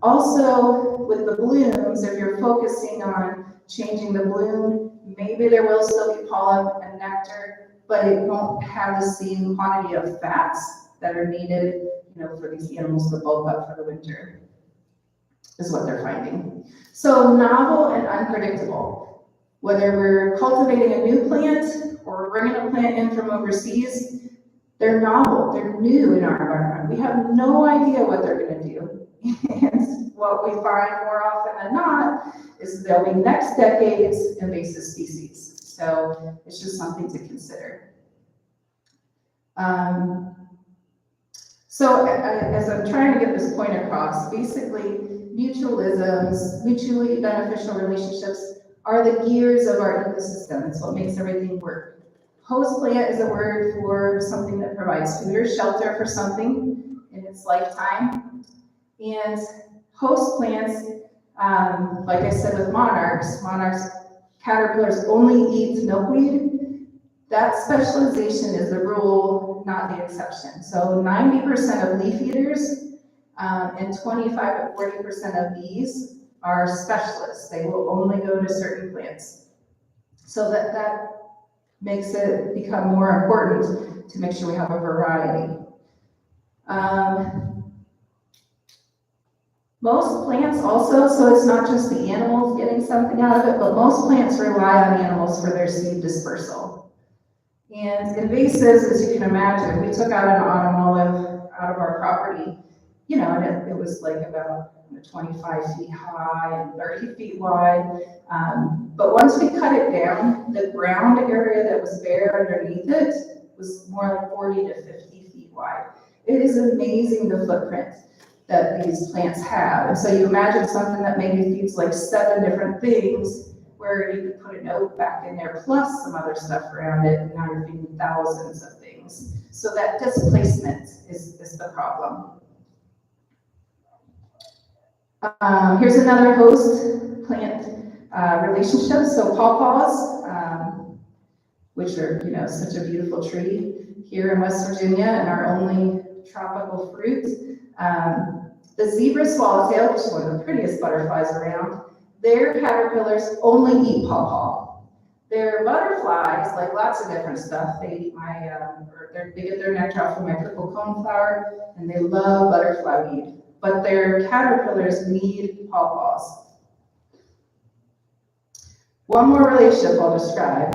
Also, with the blooms, if you're focusing on changing the bloom, maybe there will still be pollen and nectar, but it won't have the same quantity of fats that are needed, for these animals to bulk up for the winter, is what they're finding. So novel and unpredictable. Whether we're cultivating a new plant or bringing a plant in from overseas, they're novel, they're new in our environment. We have no idea what they're gonna do. And what we find more often than not is they'll be next decade's invasive species. So it's just something to consider. So as I'm trying to get this point across, basically mutualisms, mutually beneficial relationships are the gears of our ecosystem. It's what makes everything work. Host plant is a word for something that provides food or shelter for something in its lifetime. And host plants, like I said with monarchs caterpillars only eat milkweed. That specialization is the rule, not the exception. So 90% of leaf eaters and 25 to 40% of bees are specialists. They will only go to certain plants. So that makes it become more important to make sure we have a variety. Most plants also, so it's not just the animals getting something out of it, but most plants rely on animals for their seed dispersal. And invasives, as you can imagine, we took out an autumn olive out of our property, and it was like about 25 feet high and 30 feet wide. But once we cut it down, the ground area that was bare underneath it was more like 40 to 50 feet wide. It is amazing the footprint that these plants have. And so you imagine something that maybe feeds like 7 different things, where you could put an oak back in there plus some other stuff around it, and now you're feeding thousands of things. So that displacement is the problem. Here's another host plant relationship. So pawpaws, which are such a beautiful tree here in West Virginia and our only tropical fruit. The zebra swallowtail, which is one of the prettiest butterflies around, their caterpillars only eat pawpaw. Their butterflies, like lots of different stuff, they eat they get their nectar from my purple coneflower, and they love butterfly weed. But their caterpillars need pawpaws. One more relationship I'll describe.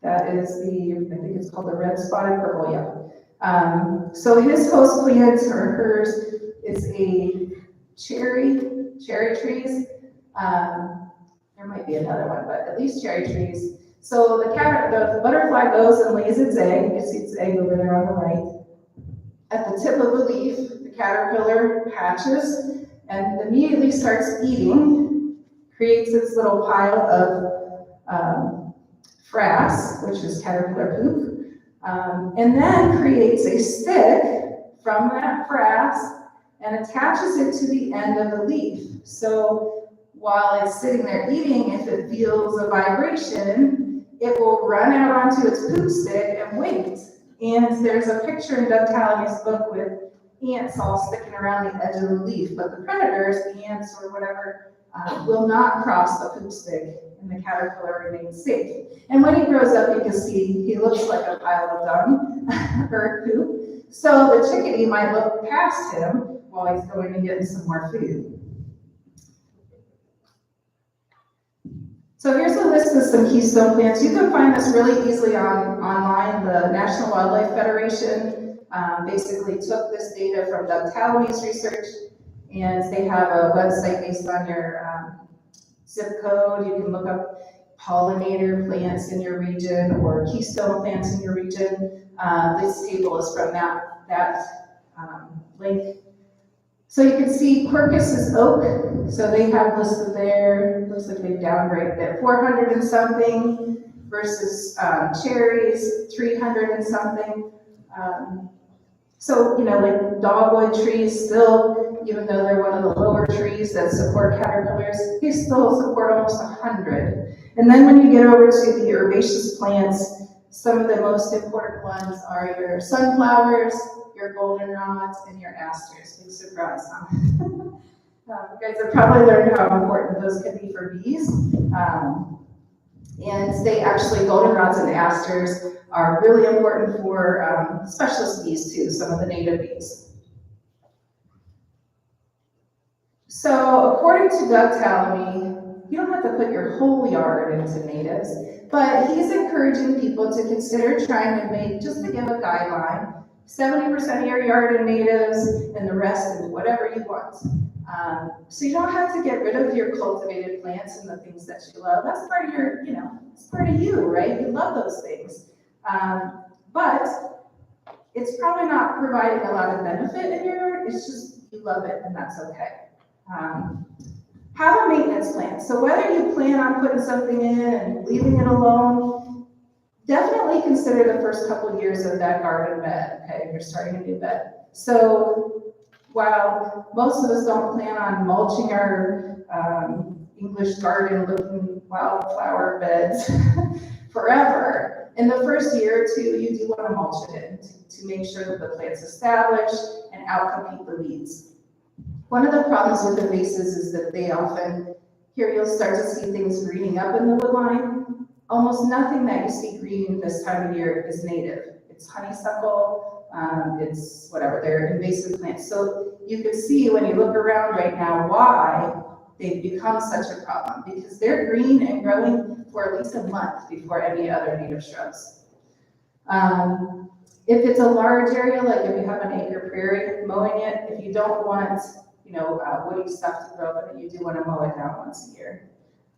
That is I think it's called the red spotted purple yellow. So his host plant, or hers, is a cherry trees. There might be another one, but at least cherry trees. So the butterfly goes and lays its egg. You can see its egg over there on the right. At the tip of the leaf, the caterpillar hatches and immediately starts eating, creates its little pile of frass, which is caterpillar poop, and then creates a stick from that frass and attaches it to the end of the leaf. So while it's sitting there eating, if it feels a vibration, it will run out onto its poop stick and wait. And there's a picture in Doug Tallamy's book with ants all sticking around the edge of the leaf, but the predators, the ants or whatever, will not cross the poop stick, and the caterpillar remains safe. And when he grows up, you can see he looks like a pile of dung or poop. So the chickadee might look past him while he's going to get some more food. So here's a list of some keystone plants. You can find this really easily online. The National Wildlife Federation basically took this data from Doug Tallamy's research, and they have a website based on your zip code. You can look up pollinator plants in your region or keystone plants in your region. This table is from that link. So you can see Quercus is oak. So they have listed there, looks like they've downgraded it, 400 and something. versus cherries, 300 and something. So, like dogwood trees still, even though they're one of the lower trees that support caterpillars, they still support almost 100. And then when you get over to the herbaceous plants, some of the most important ones are your sunflowers, your goldenrods, and your asters. Big surprise, huh? You guys have probably learned how important those can be for bees. And they actually, goldenrods and asters are really important for specialist bees too, some of the native bees. So according to Doug Tallamy, you don't have to put your whole yard into natives, but he's encouraging people to consider trying to make, just to give a guideline, 70% of your yard in natives and the rest in whatever you want. So you don't have to get rid of your cultivated plants and the things that you love. That's part of your, it's part of you, right? You love those things. But it's probably not providing a lot of benefit in your yard. It's just you love it and that's okay. Have a maintenance plan. So whether you plan on putting something in and leaving it alone, definitely consider the first couple of years of that garden bed, okay? You're starting a new bed. So while most of us don't plan on mulching our English garden looking wildflower beds forever, in the first year or two, you do want to mulch it in to make sure that the plant's established and outcompete the weeds. One of the problems with invasives is that they often, here you'll start to see things greening up in the woodline. Almost nothing that you see green this time of year is native. It's honeysuckle, it's whatever, they're invasive plants. So you can see when you look around right now why they've become such a problem, because they're green and growing for at least a month before any other native shrubs. If it's a large area, like if you have an acre prairie, mowing it, if you don't want woody stuff to grow in it, you do want to mow it down once a year,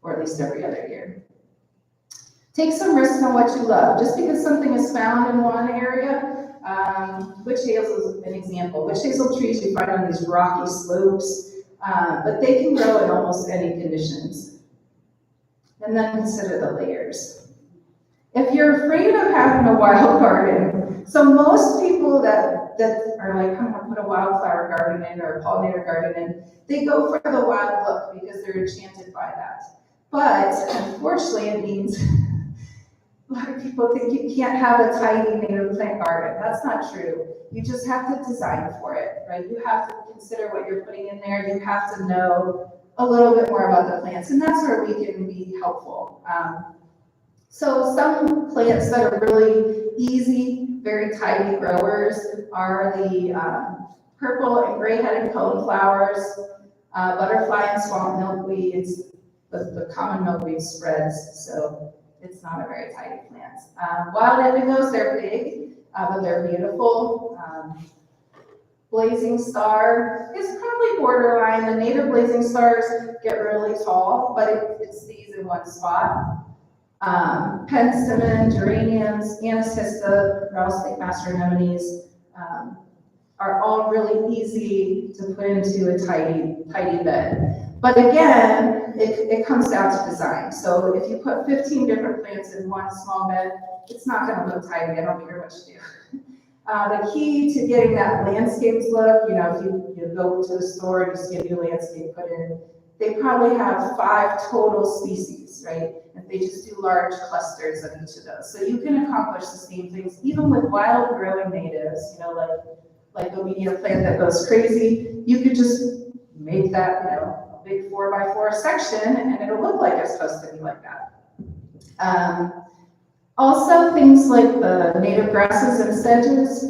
or at least every other year. Take some risks on what you love. Just because something is found in one area, witch hazel is an example. Witch hazel trees you find on these rocky slopes, but they can grow in almost any conditions. And then consider the layers. If you're afraid of having a wild garden, so most people that are like, I'm gonna put a wildflower garden in or a pollinator garden in, they go for the wild look because they're enchanted by that. But unfortunately, it means a lot of people think you can't have a tiny native plant garden. That's not true. You just have to design for it, right? You have to consider what you're putting in there. You have to know a little bit more about the plants, and that's where we can be helpful. So some plants that are really easy, very tidy growers are the purple and gray-headed coneflowers, butterfly and swamp milkweeds. The common milkweed spreads, so it's not a very tidy plant. Wild indigos, they're big, but they're beautiful. Blazing star is probably borderline. The native blazing stars get really tall, but it stays in one spot. Penstemon, geraniums, Anacista, Rouse Lake master anemones are all really easy to put into a tidy bed. But again, it comes down to design. So if you put 15 different plants in one small bed, it's not going to look tidy. I don't care what you do. The key to getting that landscapes look, if you go to the store and just get your landscape put in, they probably have 5 total species, right? And they just do large clusters of each of those. So you can accomplish the same things, even with wild growing natives, like a medium plant that goes crazy. You could just make that, a big 4x4 section, and it'll look like it's supposed to be like that. Also, things like the native grasses and sedges.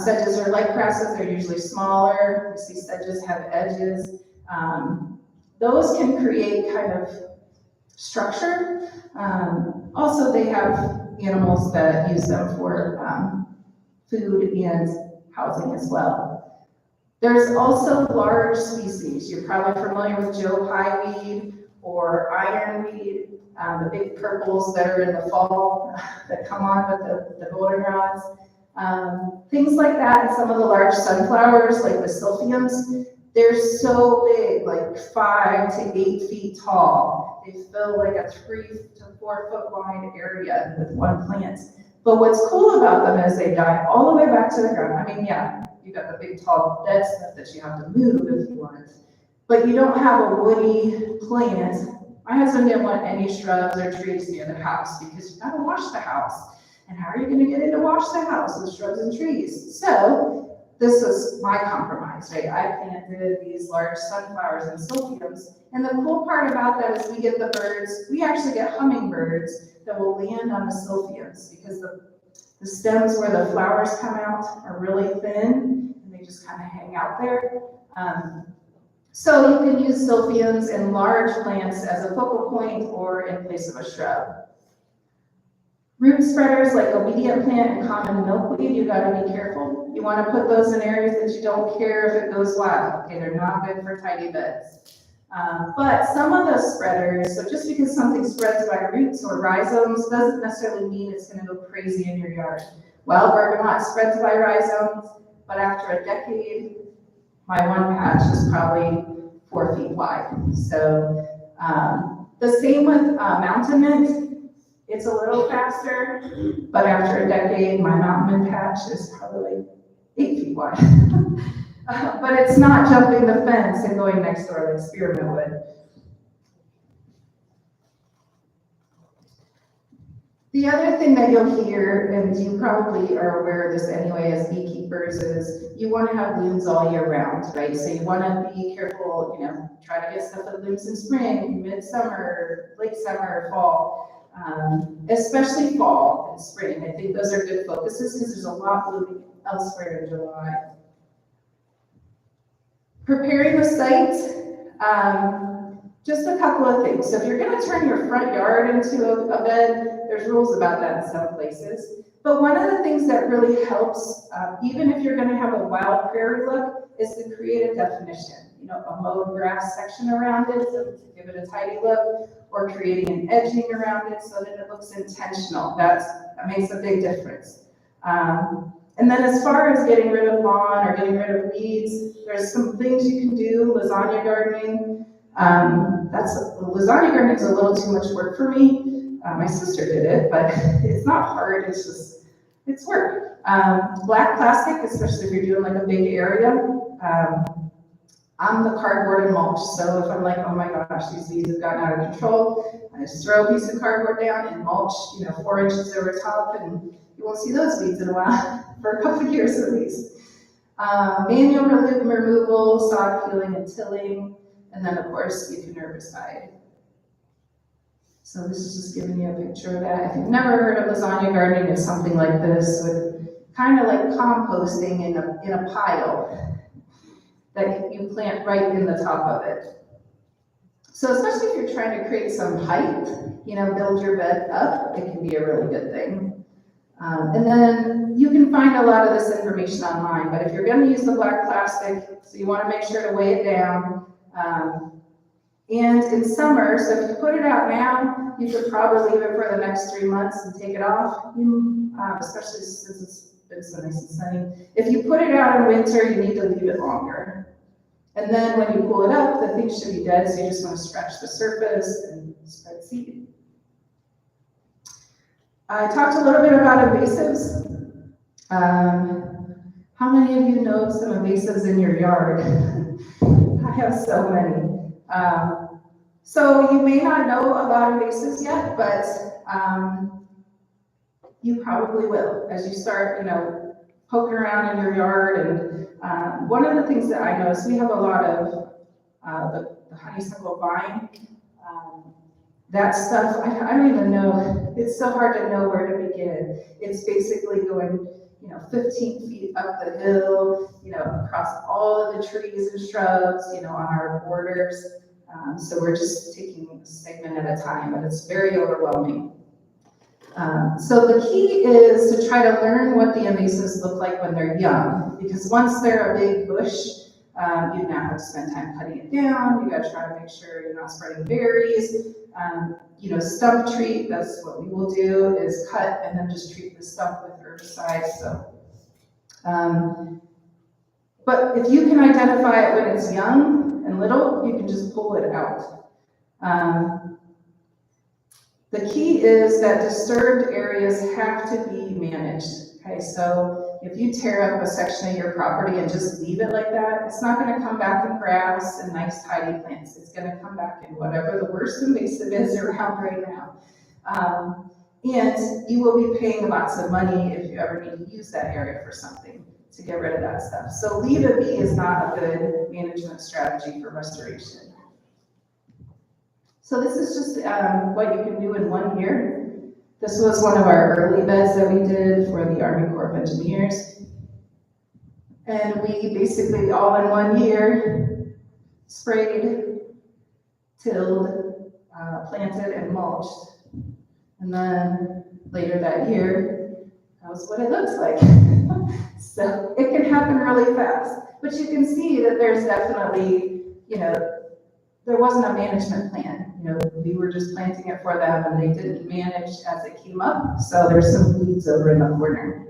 Sedges are like grasses, they're usually smaller. You see sedges have edges. Those can create kind of structure. Also, they have animals that use them for food and housing as well. There's also large species. You're probably familiar with Joe Pye weed or ironweed, the big purples that are in the fall that come on with the goldenrods. Things like that, and some of the large sunflowers, like the silphiums, they're so big, like 5 to 8 feet tall. They fill like a 3 to 4 foot wide area with one plant. But what's cool about them is they die all the way back to the ground. I mean, yeah, you got the big tall dead stuff that you have to move if you want, but you don't have a woody plant. My husband didn't want any shrubs or trees near the house because you gotta wash the house. And how are you gonna get in to wash the house with shrubs and trees? So this was my compromise, right? I planted these large sunflowers and silphiums. And the cool part about that is we get the birds, we actually get hummingbirds that will land on the silphiums because the stems where the flowers come out are really thin and they just kind of hang out there. So you can use silphiums in large plants as a focal point or in place of a shrub. Root spreaders like obedient plant and common milkweed, you gotta be careful. You wanna put those in areas that you don't care if it goes wild. Okay, they're not good for tidy beds. But some of those spreaders, so just because something spreads by roots or rhizomes doesn't necessarily mean it's gonna go crazy in your yard. Well, bergamot spreads by rhizomes, but after a decade, my one patch is probably 4 feet wide. So the same with mountain mint. It's a little faster, but after a decade, my mountain mint patch is probably 8 feet wide. But it's not jumping the fence and going next door like spearmint would. The other thing that you'll hear, and you probably are aware of this anyway as beekeepers, is you want to have blooms all year round, right? So you want to be careful, try to get stuff that blooms in spring, midsummer, late summer, fall, especially fall and spring. I think those are good focuses because there's a lot blooming elsewhere in July. Preparing the site, just a couple of things. So if you're going to turn your front yard into a bed, there's rules about that in some places. But one of the things that really helps, even if you're going to have a wild prairie look, is to create a definition. A mowed grass section around it so to give it a tidy look, or creating an edging around it so that it looks intentional. That makes a big difference. And then as far as getting rid of lawn or getting rid of weeds, there's some things you can do, lasagna gardening. Lasagna gardening is a little too much work for me. My sister did it, but it's not hard, it's work. Black plastic, especially if you're doing like a big area. I'm the cardboard and mulch, so if I'm like, oh my gosh, these weeds have gotten out of control, I just throw a piece of cardboard down and mulch, 4 inches over top, and you won't see those weeds in a while, for a couple of years at least. Manual removal, sod peeling and tilling, and then of course you can herbicide. So this is just giving you a picture of that. If you've never heard of lasagna gardening, it's something like this, with kind of like composting in a pile that you plant right in the top of it. So especially if you're trying to create some height, build your bed up, it can be a really good thing. And then you can find a lot of this information online, but if you're going to use the black plastic, so you want to make sure to weigh it down. And in summer, so if you put it out now, you could probably leave it for the next 3 months and take it off, especially since it's been so nice and sunny. If you put it out in winter, you need to leave it longer. And then when you pull it up, the thing should be dead, so you just want to scratch the surface and spread seed. I talked a little bit about invasives. How many of you know some invasives in your yard? I have so many. So you may not know about invasives yet, but you probably will as you start, poking around in your yard. And one of the things that I noticed, we have a lot of the honeysuckle vine. That stuff, I don't even know, it's so hard to know where to begin. It's basically going, 15 feet up the hill, across all of the trees and shrubs, on our borders. So we're just taking a segment at a time, but it's very overwhelming. So the key is to try to learn what the invasives look like when they're young, because once they're a big bush, you now have to spend time cutting it down. You got to try to make sure you're not spreading berries. Stump treat, that's what we will do, is cut and then just treat the stump with herbicide. So, but if you can identify it when it's young and little, you can just pull it out. The key is that disturbed areas have to be managed, okay? So if you tear up a section of your property and just leave it like that, it's not gonna come back in grass and nice tidy plants. It's gonna come back in whatever the worst invasive is around right now. And you will be paying lots of money if you ever need to use that area for something to get rid of that stuff. So leave it be is not a good management strategy for restoration. So this is just what you can do in 1 year. This was one of our early beds that we did for the Army Corps of Engineers. And we basically all in 1 year sprayed, tilled, planted, and mulched. And then later that year, that was what it looks like. So it can happen really fast. But you can see that there's definitely, there wasn't a management plan. We were just planting it for them and they didn't manage as it came up. So there's some weeds over in the corner.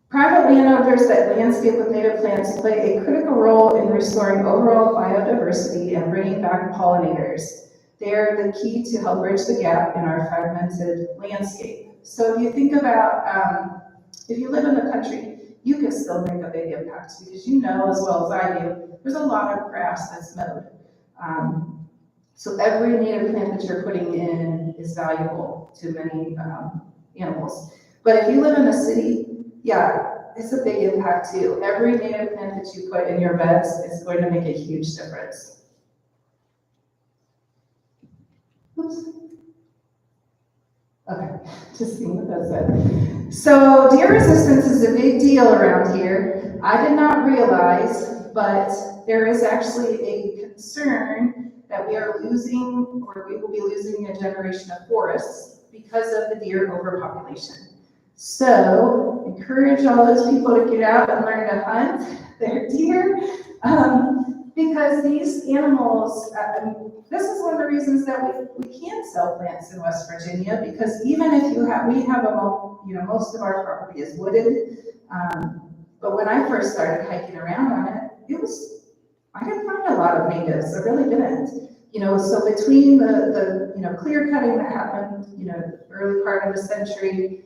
Private landowners that landscape with native plants play a critical role in restoring overall biodiversity and bringing back pollinators. They are the key to help bridge the gap in our fragmented landscape. So if you think about, if you live in the country, you can still make a big impact because you know as well as I do, there's a lot of grass that's mowed. So every native plant that you're putting in is valuable to many animals. But if you live in the city, yeah, it's a big impact too. Every native plant that you put in your beds is going to make a huge difference. Oops. Okay, just seeing what that said. So deer resistance is a big deal around here. I did not realize, but there is actually a concern that we are losing, or we will be losing a generation of forests because of the deer overpopulation. So encourage all those people to get out and learn to hunt their deer, because these animals, this is one of the reasons that we can sell plants in West Virginia, because even if most of our property is wooded, but when I first started hiking around on it, I didn't find a lot of natives. I really didn't. So between the clear cutting that happened, the early part of the century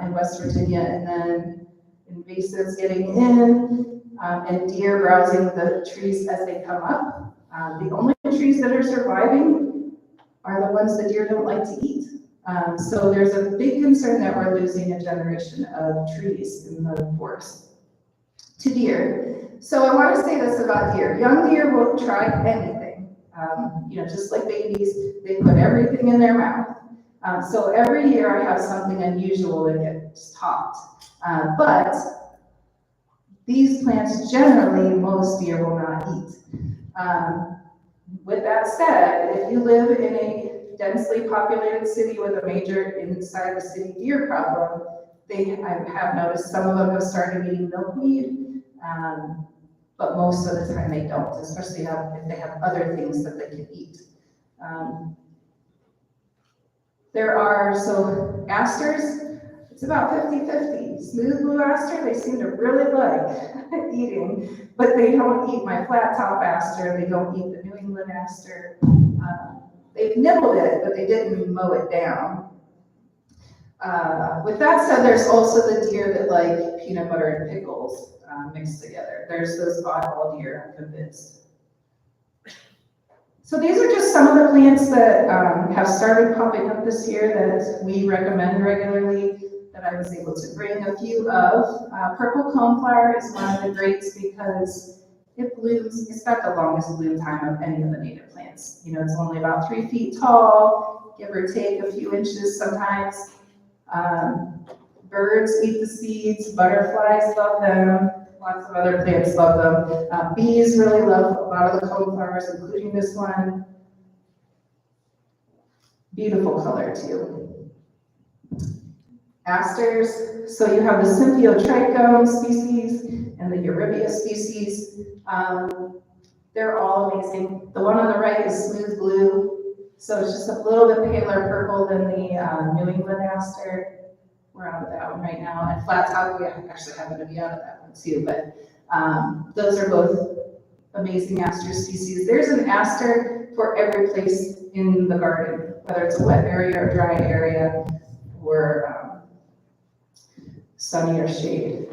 in West Virginia, and then invasives getting in, and deer browsing the trees as they come up, the only trees that are surviving are the ones that deer don't like to eat. So there's a big concern that we're losing a generation of trees in the forest to deer. So I want to say this about deer. Young deer will try anything. Just like babies, they put everything in their mouth. So every year I have something unusual that gets topped. But these plants generally, most deer will not eat. With that said, if you live in a densely populated city with a major inside the city deer problem, I have noticed some of them have started eating milkweed. But most of the time they don't, especially if they have other things that they can eat. There are, asters, it's about 50-50. Smooth blue aster, they seem to really like eating, but they don't eat my flat top aster, they don't eat the New England aster. They've nibbled it, but they didn't mow it down. With that said, there's also the deer that like peanut butter and pickles mixed together. There's those oddball deer, I'm convinced. So these are just some of the plants that have started popping up this year that we recommend regularly, that I was able to bring a few of. Purple coneflower is one of the greats because it blooms, it's got the longest bloom time of any of the native plants. It's only about 3 feet tall, give or take a few inches sometimes. Birds eat the seeds, butterflies love them, lots of other plants love them. Bees really love a lot of the coneflowers, including this one. Beautiful color too. Asters, so you have the Symphyotrichum species and the Eurybia species. They're all amazing. The one on the right is smooth blue, so it's just a little bit paler purple than the New England aster. We're out of that one right now. And flat top, we actually happen to be out of that one too, but those are both amazing aster species. There's an aster for every place in the garden. whether it's a wet area or dry area, or sunny or shade.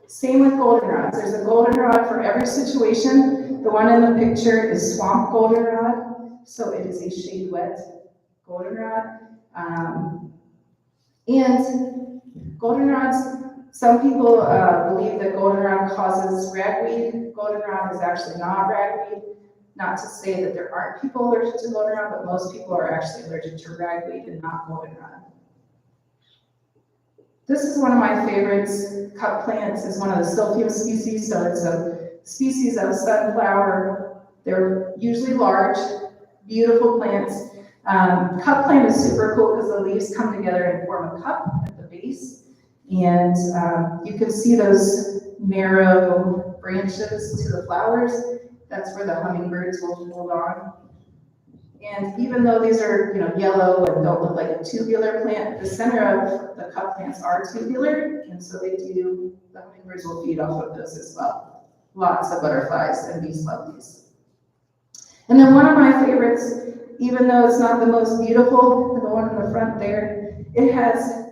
Same with goldenrods. There's a goldenrod for every situation. The one in the picture is swamp goldenrod, so it is a shade wet goldenrod. And goldenrods, some people believe that goldenrod causes ragweed. Goldenrod is actually not ragweed. Not to say that there aren't people allergic to goldenrod, but most people are actually allergic to ragweed and not goldenrod. This is one of my favorites. Cup plants is one of the Silphium species, so it's a species of sunflower. They're usually large, beautiful plants. Cup plant is super cool because the leaves come together and form a cup at the base. And you can see those narrow branches to the flowers. That's where the hummingbirds will hold on. And even though these are, yellow and don't look like a tubular plant, the center of the cup plants are tubular, and so the hummingbirds will feed off of those as well. Lots of butterflies and bees love these. And then one of my favorites, even though it's not the most beautiful, the one in the front there, it has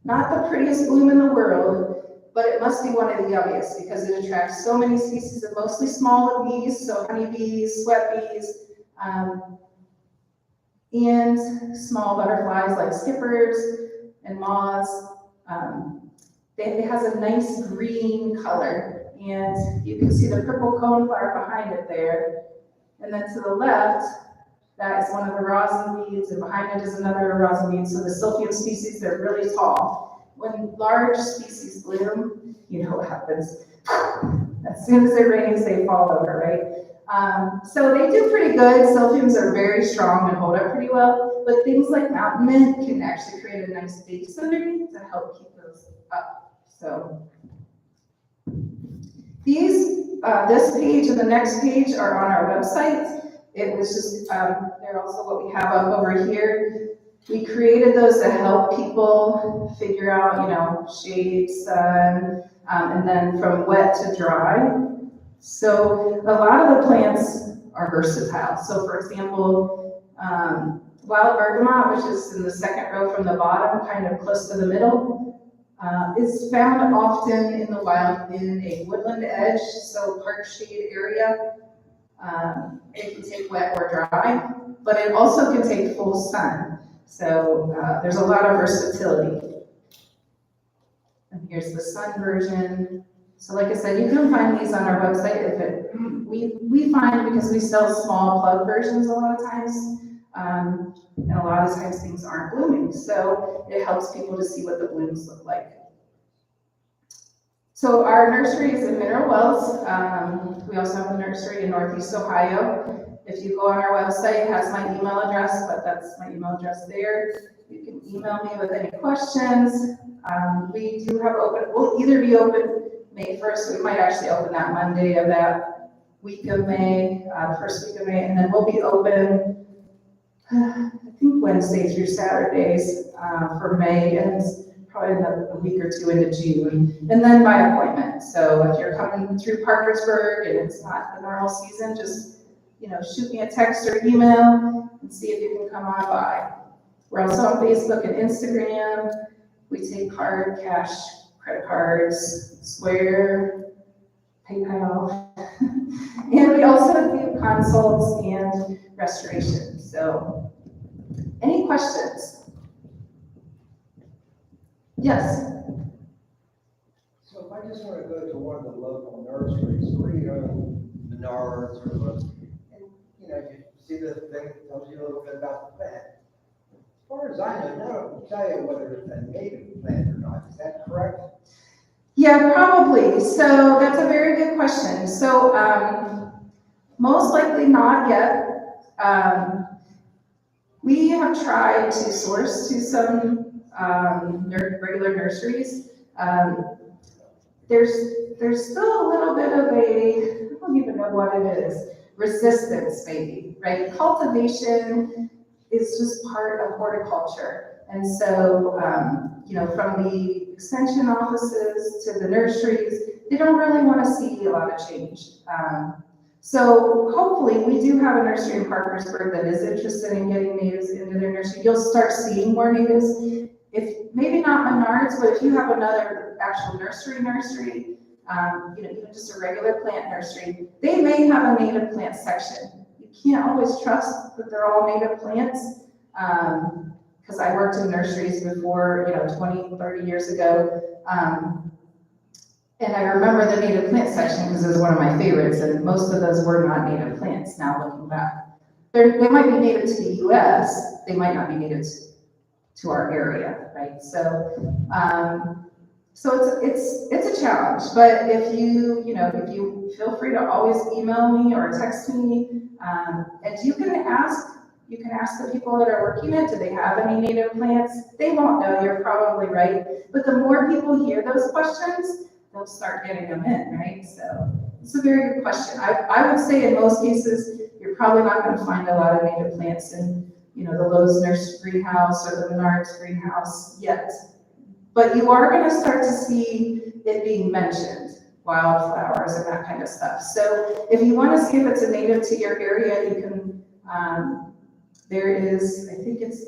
not the prettiest bloom in the world, but it must be one of the yummiest because it attracts so many species of mostly smaller bees, so honeybees, sweat bees, and small butterflies like skippers and moths. It has a nice green color, and you can see the purple coneflower behind it there. And then to the left, that is one of the rosin beads, and behind it is another rosin bead. So the Silphium species, they're really tall. When large species bloom, you know what happens. As soon as it rains, they fall over, right? So they do pretty good. Silphiums are very strong and hold up pretty well, but things like mountain mint can actually create a nice base underneath to help keep those up. So this page and the next page are on our website. It was just, they're also what we have up over here. We created those to help people figure out, shade, sun, and then from wet to dry. So a lot of the plants are versatile. So for example, wild bergamot, which is in the second row from the bottom, kind of close to the middle, is found often in the wild in a woodland edge, so park shade area. It can take wet or dry, but it also can take full sun. So there's a lot of versatility. And here's the sun version. So like I said, you can find these on our website. We find, because we sell small plug versions a lot of times, and a lot of times things aren't blooming. So it helps people to see what the blooms look like. So our nursery is in Mineral Wells. We also have a nursery in Northeast Ohio. If you go on our website, it has my email address, but that's my email address there. You can email me with any questions. We do have we'll either be open May 1st. We might actually open that Monday of that week of May, first week of May, and then we'll be open, I think Wednesday through Saturdays for May, and probably a week or two into June, and then by appointment. So if you're coming through Parkersburg and it's not the normal season, just shoot me a text or email and see if you can come on by. We're also on Facebook and Instagram. We take card, cash, credit cards, Square, PayPal, and we also do consults and restoration. So, any questions? Yes. So if I just want to go to one of the local nurseries, Menards or those, and you see the thing that tells you a little bit about the plant. As far as I know, none of them tell you whether it's a native plant or not. Is that correct? Yeah, probably. So that's a very good question. So most likely not yet. We have tried to source to some regular nurseries. There's still a little bit of I don't even know what it is, resistance maybe, right? Cultivation is just part of horticulture. And so, from the extension offices to the nurseries, they don't really want to see a lot of change. So hopefully, we do have a nursery in Parkersburg that is interested in getting natives into their nursery. You'll start seeing more natives. If, maybe not Menards, but if you have another actual nursery, even just a regular plant nursery, they may have a native plant section. You can't always trust that they're all native plants, because I worked in nurseries before, 20, 30 years ago. And I remember the native plant section because it was one of my favorites, and most of those were not native plants, now looking back. They might be native to the US, they might not be native to our area, right? So it's a challenge, but if you feel free to always email me or text me, and you can ask the people that are working it, do they have any native plants? They won't know, you're probably right, but the more people hear those questions, they'll start getting them in, right? So it's a very good question. I would say in most cases, you're probably not going to find a lot of native plants in, the Lowe's Nurse greenhouse or the Menards greenhouse yet. But you are going to start to see it being mentioned, wildflowers and that kind of stuff. So if you want to see if it's a native to your area, you can, there is, I think it's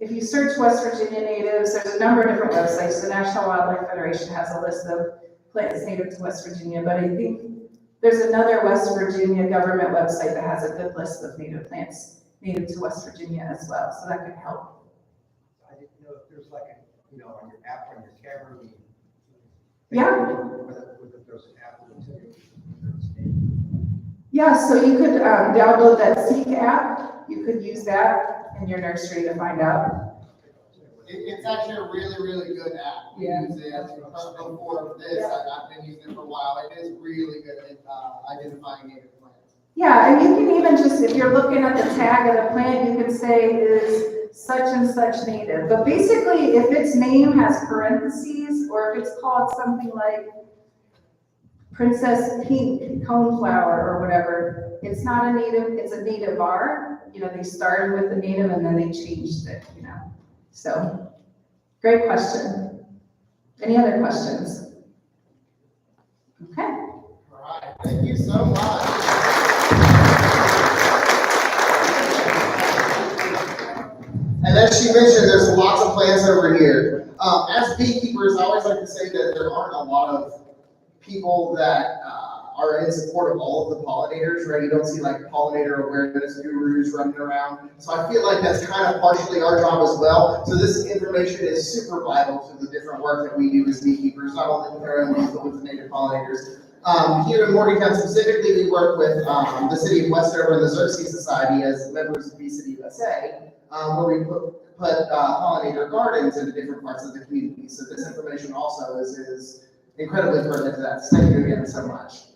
if you search West Virginia natives, there's a number of different websites. The National Wildlife Federation has a list of plants native to West Virginia, but I think there's another West Virginia government website that has a good list of native plants native to West Virginia as well, so that could help. I didn't know if there's like on your app, on your camera. Yeah. Whether there's an app that Yeah, so you could download that Seek app. You could use that in your nursery to find out. It's actually a really, really good app. We Yeah. use it before this. I've been using it for a while. It is really good at identifying native plants. Yeah, and you can even just, if you're looking at the tag of the plant, you can say is such and such native. But basically, if its name has parentheses, or if it's called something like Princess Pink Coneflower or whatever, it's not a native, it's a nativar. They started with the native and then they changed it, So, great question. Any other questions? Okay. All right, thank you so much. And as she mentioned, there's lots of plants over here. As beekeepers, I always like to say that there aren't a lot of people that are in support of all of the pollinators, right? You don't see like pollinator awareness gurus running around. So I feel like that's kind of partially our job as well. So this information is super vital to the different work that we do as beekeepers, not only with our own bees, but with the native pollinators. Here in Morgantown specifically, we work with the city of Westover and the Xerces Society as members of Bee City USA, where we put pollinator gardens in different parts of the community. So this information also is incredibly pertinent to that. So thank you again so much.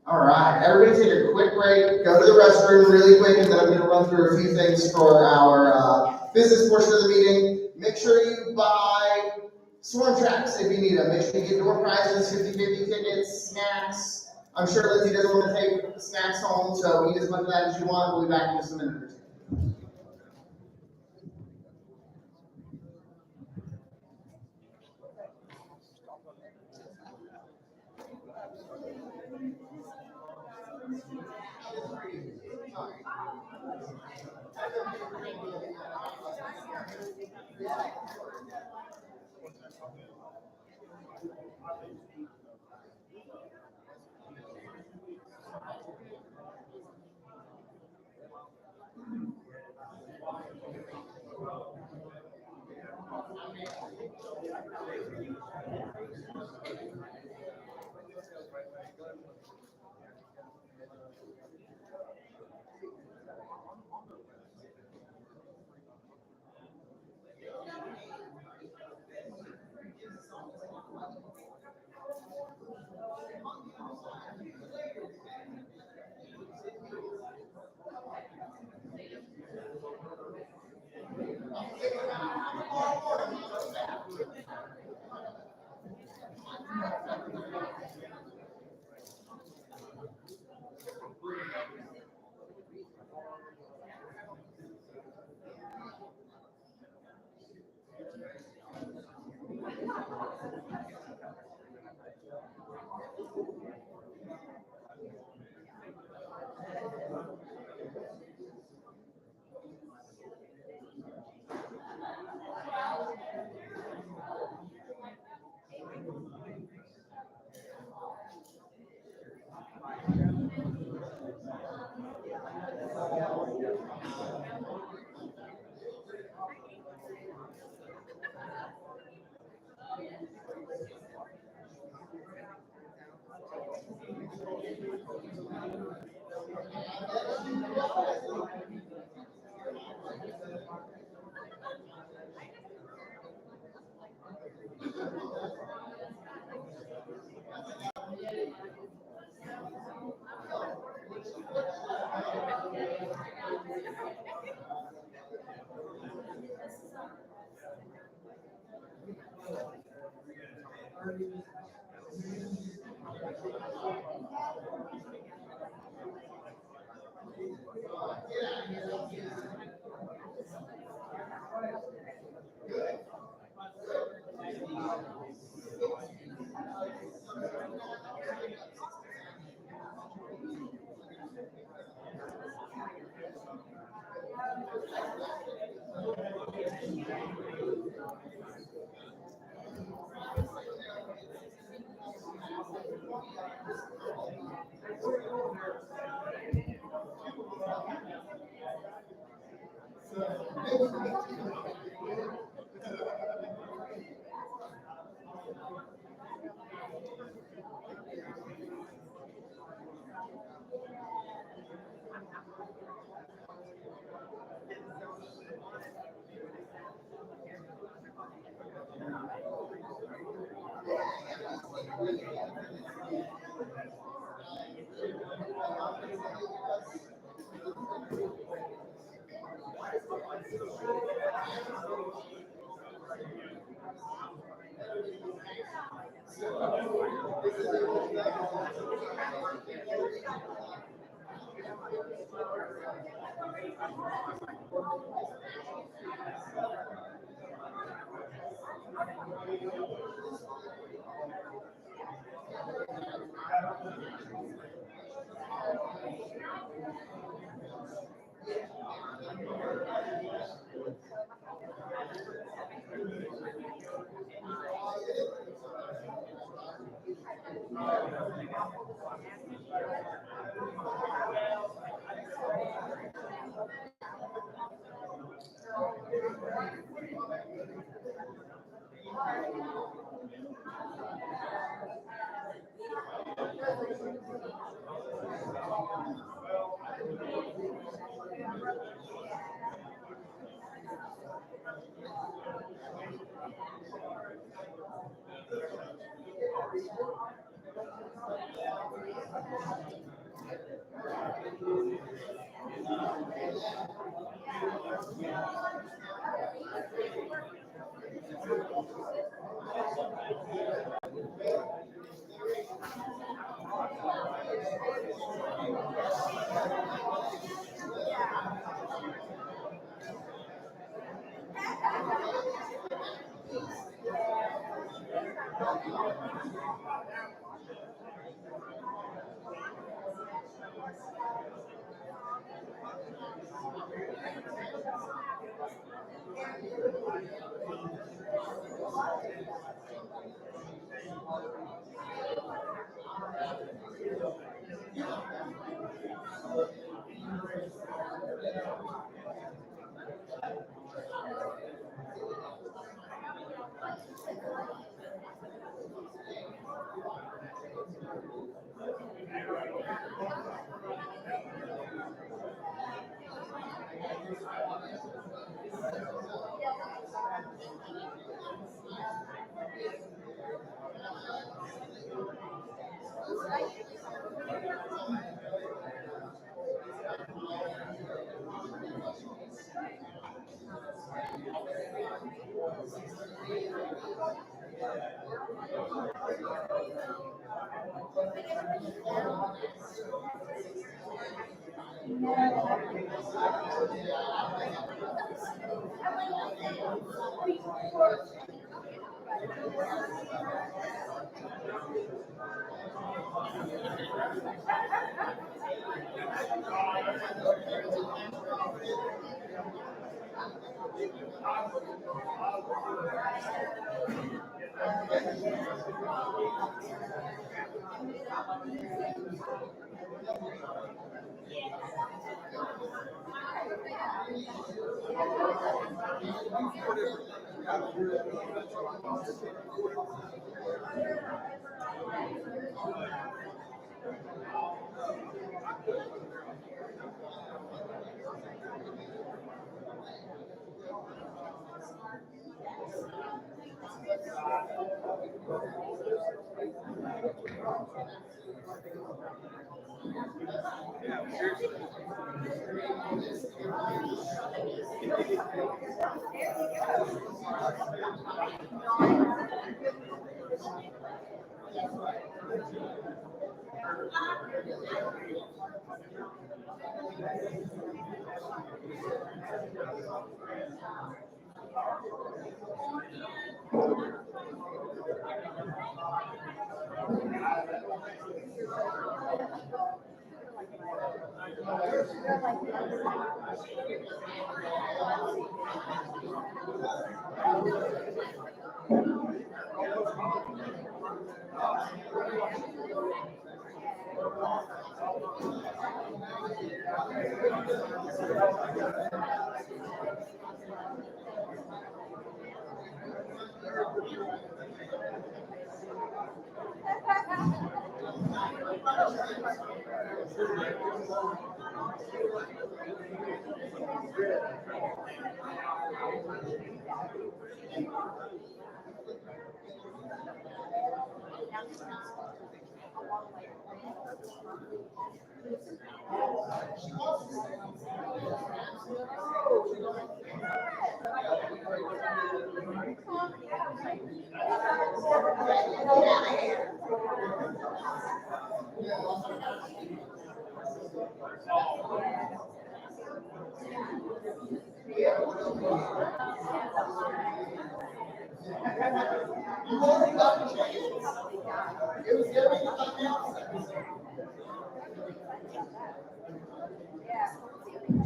All right, everybody take a quick break, go to the restroom really quick, and then I'm going to run through a few things for our business portion of the meeting. Make sure you buy swarm traps if you need them. Make sure you get door prizes, 50/50 tickets, snacks. I'm sure Lindsay doesn't want to take the snacks home, so eat as much of that as you want. We'll be back in just a minute or two.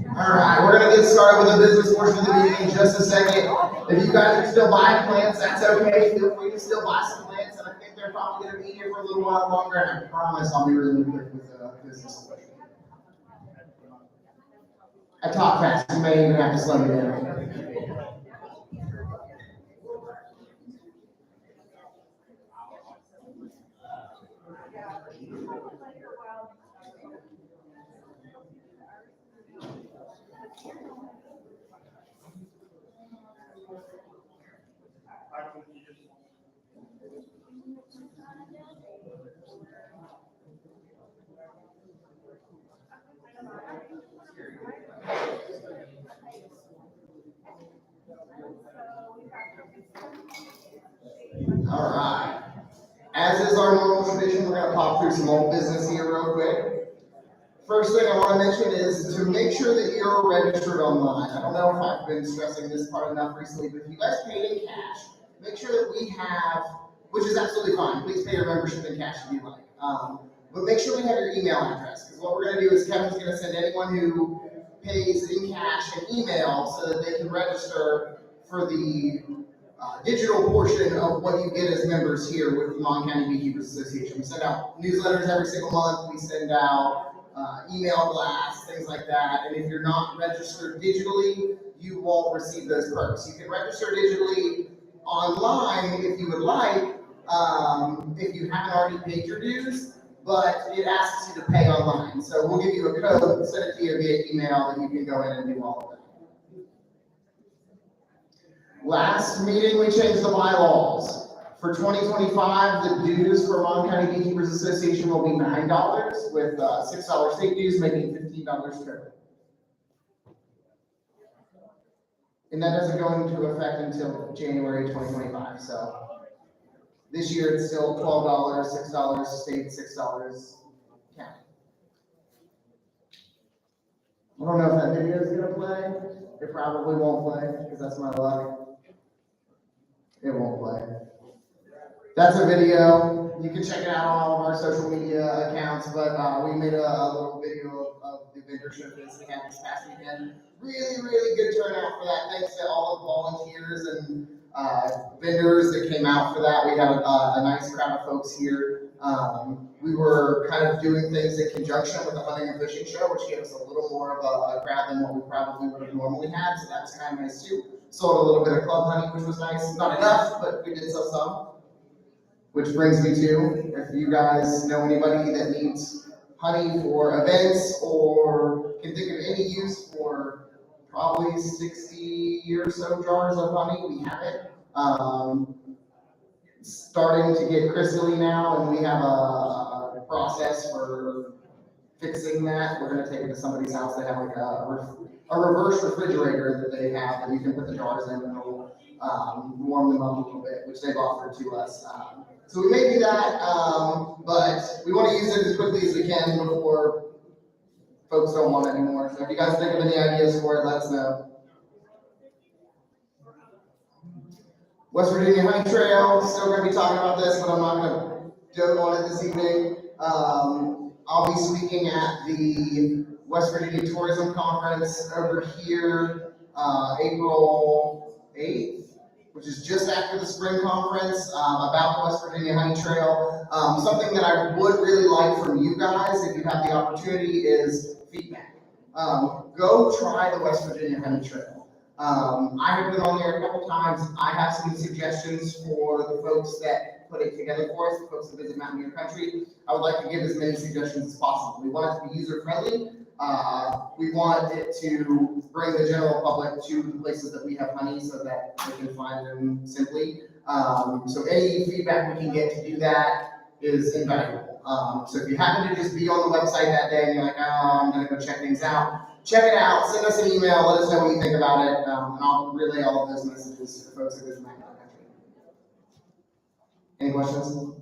All right, we're gonna get started with the business portion of the meeting in just a second. If you guys are still buying plants, that's okay. Feel free to still buy some plants, and I think they're probably gonna be here for a little while longer. And I promise I'll be really quick with the business portion. I talk fast. You may even have to slow me down. All right. As is our normal tradition, we're gonna pop through some old business here real quick. First thing I want to mention is to make sure that you're registered online. I don't know if I've been stressing this part enough recently, but if you guys paid in cash, make sure that we have, which is absolutely fine. Please pay your membership in cash if you like. But make sure we have your email address, because what we're going to do is Kevin's going to send anyone who pays in cash an email so that they can register for the digital portion of what you get as members here with the Mon County Beekeepers Association. We send out newsletters every single month. We send out email blasts, things like that. And if you're not registered digitally, you won't receive those perks. You can register digitally online if you would like, if you haven't already paid your dues, but it asks you to pay online. So we'll give you a code, send it to you via email, and you can go in and do all of that. Last meeting, we changed the bylaws. For 2025, the dues for Mon County Beekeepers Association will be $9 with $6 state dues, making $15 trip. And that doesn't go into effect until January 2025. So this year it's still $12, $6 state, $6 county. I don't know if that video is gonna play. It probably won't play because that's my luck. It won't play. That's a video. You can check it out on all of our social media accounts, but we made a little video of the vendor showcase again this past weekend. Really good turnout for that. Thanks to all the volunteers and vendors that came out for that. We had a nice crowd of folks here. We were kind of doing things in conjunction with the hunting and fishing show, which gave us a little more of a crowd than what we probably would have normally had, so that was kind of nice too. Sold a little bit of club honey, which was nice. Not enough, but we did sell some. Which brings me to, if you guys know anybody that needs honey for events or can think of any use for probably 60 or so jars of honey, we have it. Starting to get crystally now, and we have a process for fixing that. We're gonna take it to somebody's house. They have like a reverse refrigerator that they have that you can put the jars in, and it'll warm them up a little bit, which they've offered to us. So we may do that, but we want to use it as quickly as we can before folks don't want it anymore. So if you guys think of any ideas for it, let us know. West Virginia Honey Trail, still going to be talking about this, but I'm not going to dote on it this evening. I'll be speaking at the West Virginia Tourism Conference over here, April 8th, which is just after the spring conference, about the West Virginia Honey Trail. Something that I would really like from you guys, if you have the opportunity, is feedback. Go try the West Virginia Honey Trail. I have been on there a couple times. I have some suggestions for the folks that put it together for us, the folks that visit Mountaineer Country. I would like to give as many suggestions as possible. We want it to be user-friendly. We want it to bring the general public to the places that we have honey so that they can find them simply. So any feedback we can get to do that is invaluable. So if you happen to just be on the website that day and you're like, oh, I'm gonna go check things out, check it out, send us an email, let us know what you think about it, and I'll relay all of those messages to the folks that visit Mountaineer Country. Any questions?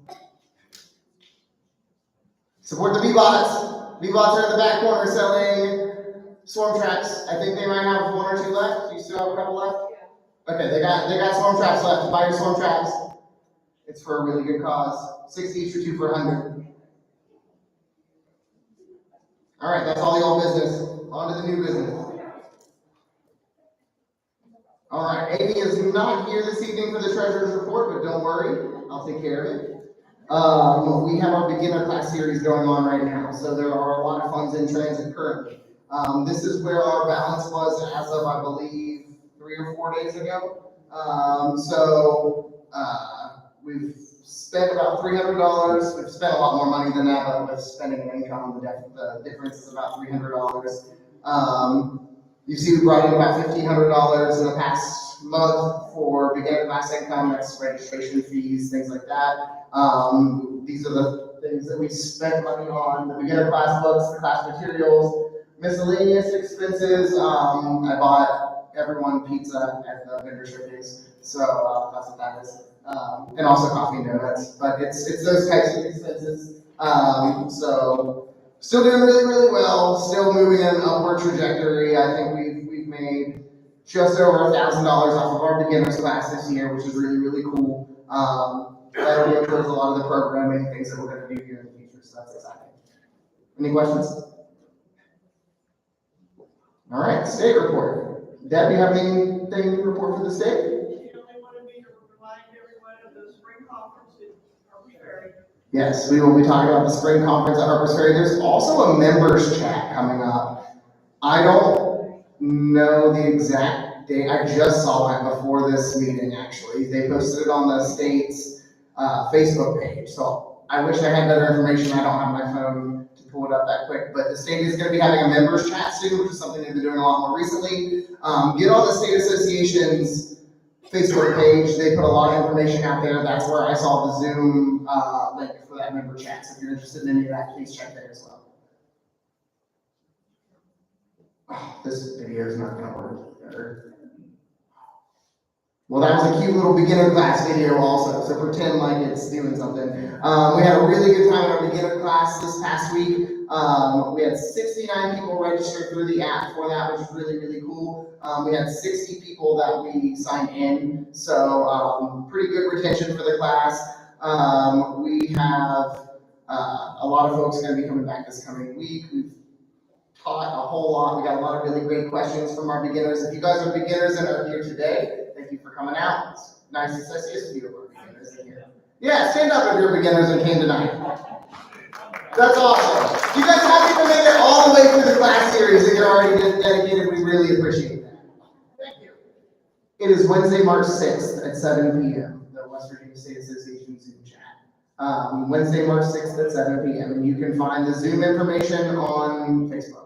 Support the Bee-Bots. Bee-Bots are in the back corner selling swarm traps. I think they might have one or two left. Do you still have a couple left? Yeah. Okay, they got swarm traps left. Buy your swarm traps. It's for a really good cause. 60 each for 2 for 100. All right, that's all the old business. On to the new business. All right, Amy is not here this evening for the treasurer's report, but don't worry, I'll take care of it. We have our beginner class series going on right now, so there are a lot of funds in transit currently. This is where our balance was as of, I believe, 3 or 4 days ago. We've spent about $300. We've spent a lot more money than that, but with spending an income, the difference is about $300. You see we brought in about $1,500 in the past month for beginner class income. That's registration fees, things like that. These are the things that we spent money on: the beginner class books, the class materials, miscellaneous expenses. I bought everyone pizza at the vendor showcase, so that's what that is. And also coffee and donuts, but it's those types of expenses. So still doing really, really well, still moving in an upward trajectory. I think we've made just over $1,000 off of our beginners class this year, which is really, really cool. That'll go towards a lot of the programming and things that we're going to do here in the future, so that's exciting. Any questions? All right, state report. Deb, you have anything to report for the state? The only one of me to remind everyone of the spring conference in Harpers Ferry. Yes, we will be talking about the spring conference at Harpers Ferry. There's also a members chat coming up. I don't know the exact date. I just saw it before this meeting, actually. They posted it on the state's Facebook page. So I wish I had better information. I don't have my phone to pull it up that quick. But the state is going to be having a members chat soon, which is something they've been doing a lot more recently. Get on the state association's Facebook page. They put a lot of information out there. That's where I saw the Zoom link for that member chat. So if you're interested in any of that, please check there as well. Oh, this video is not going to work. Well, that was a cute little beginner class video also, so pretend like it's doing something. We had a really good time in our beginner class this past week. We had 69 people registered through the app for that, which is really, really cool. We had 60 people that we signed in, so pretty good retention for the class. We have a lot of folks going to be coming back this coming week. We've taught a whole lot. We got a lot of really great questions from our beginners. If you guys are beginners and are here today, thank you for coming out. It's nice to see you over beginners in here. Yeah, stand up if you're beginners and came tonight. That's awesome. You guys happy to make it all the way through the class series and you're already dedicated. We really appreciate that. Thank you. It is Wednesday, March 6th at 7 p.m. The West Virginia State Association Zoom chat. Wednesday, March 6th at 7 p.m. And you can find the Zoom information on Facebook.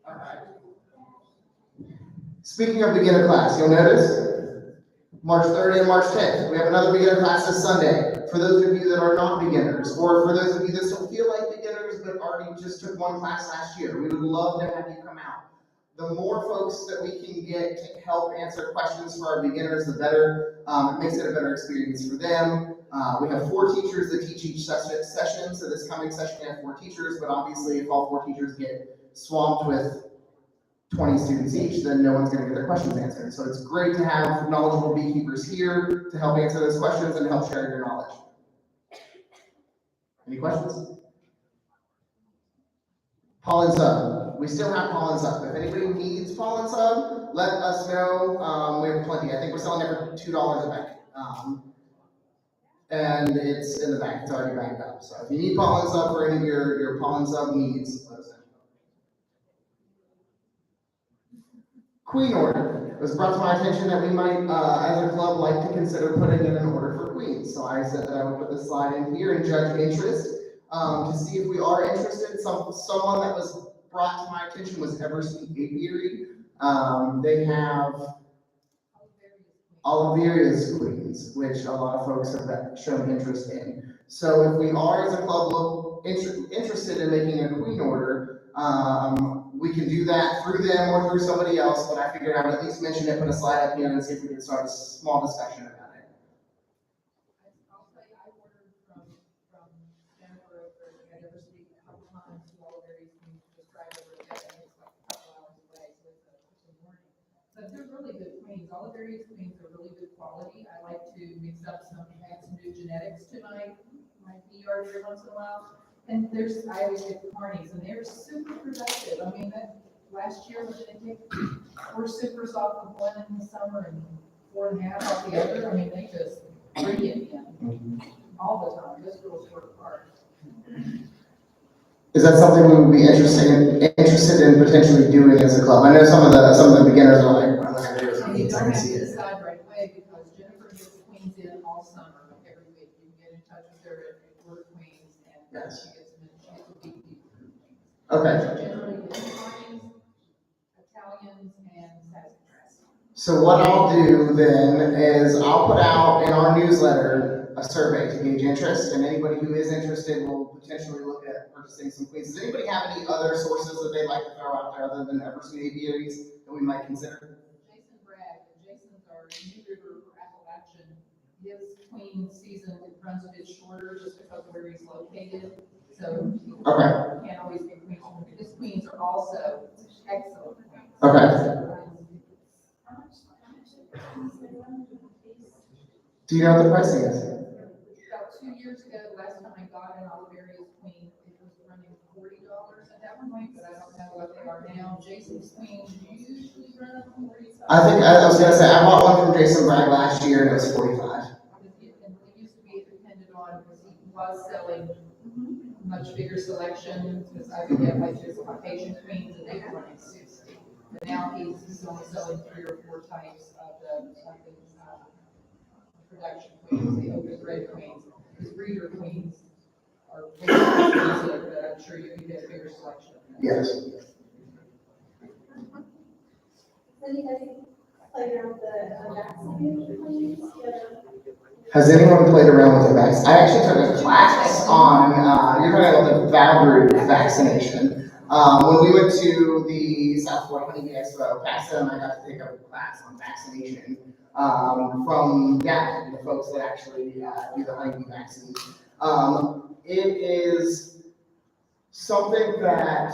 All right. Speaking of beginner class, you'll notice March 3rd and March 10th, we have another beginner class this Sunday. For those of you that are not beginners, or for those of you that still feel like beginners but already just took one class last year, we would love to have you come out. the more folks that we can get to help answer questions for our beginners, the better. It makes it a better experience for them. We have 4 teachers that teach each session, so this coming session we have 4 teachers, but obviously if all 4 teachers get swamped with 20 students each, then no one's gonna get their questions answered. So it's great to have knowledgeable beekeepers here to help answer those questions and help share your knowledge. Any questions? Pollen sub. We still have pollen sub. If anybody needs pollen sub, let us know. We have plenty. I think we're selling it for $2 a bag. And it's in the bag. It's already bagged up. So if you need pollen sub for any of your pollen sub needs, let us know. Queen order. It was brought to my attention that we might, as a club, like to consider putting in an order for queens. So I said that I would put this slide in here and judge interest to see if we are interested. Someone that was brought to my attention was Everspeak Apiary. They have Oliveria's queens, which a lot of folks have shown interest in. So if we are, as a club, interested in making a queen order, we can do that through them or through somebody else, but I figured I would at least mention it, put a slide up here and see if we can start a small discussion about it. I'll say I ordered from Jennifer over at Everspeak a couple times to all of their evenings, just drive over there, and it's like a couple hours away, so it's a morning. But they're really good queens. All of their queens are really good quality. I like to mix up add some new genetics to my bee yard every once in a while. And I always get carnies, and they're super productive. I mean, last year, we didn't take 4 supers off of one in the summer and 4.5 off the other. I mean, they just bring it in all the time. Those girls work hard. Is that something we would be interested in potentially doing as a club? I know some of the beginners are like, I'm not gonna do this. And you don't have to decide right away because Jennifer gets queens in all summer, every week. You can get in touch with her and order queens, and Yes. she gets them in. She gets a big group. Okay. Generally, Italians, and sassafras. So what I'll do then is I'll put out in our newsletter a survey to gauge interest, and anybody who is interested will potentially look at purchasing some queens. Does anybody have any other sources that they'd like to throw out there other than Everspeak Apiaries that we might consider? Jason Bragg, Jason's our New River Appalachian. His queen season runs a bit shorter just because of where he's located. So he can't always get queens. His queens are also excellent queens. Okay. Do you know what the pricing is? About 2 years ago, the last time I got an Oliveria's queen, it was running $40 at that point, but I don't know what they are now. Jason's queens usually run $45. I was gonna say, I bought one from Jason Bragg last year and it was 45. It used to be dependent on, because he was selling much bigger selection, because I would get like his Caucasian queens and they were running 60. But now he's only selling 3 or 4 types of the production queens, the open red queens. His breeder queens are very expensive, but I'm sure you can get a bigger selection. Yes. Anybody played around with the vaccinated queens? Has anyone played around with the vaccine? I actually took a class on, you're talking about the Valgroup vaccination. When we went to the South Florida Honeybee Expo, Paxton and I got to take a class on vaccination from the folks that actually do the honeybee vaccine. It is something that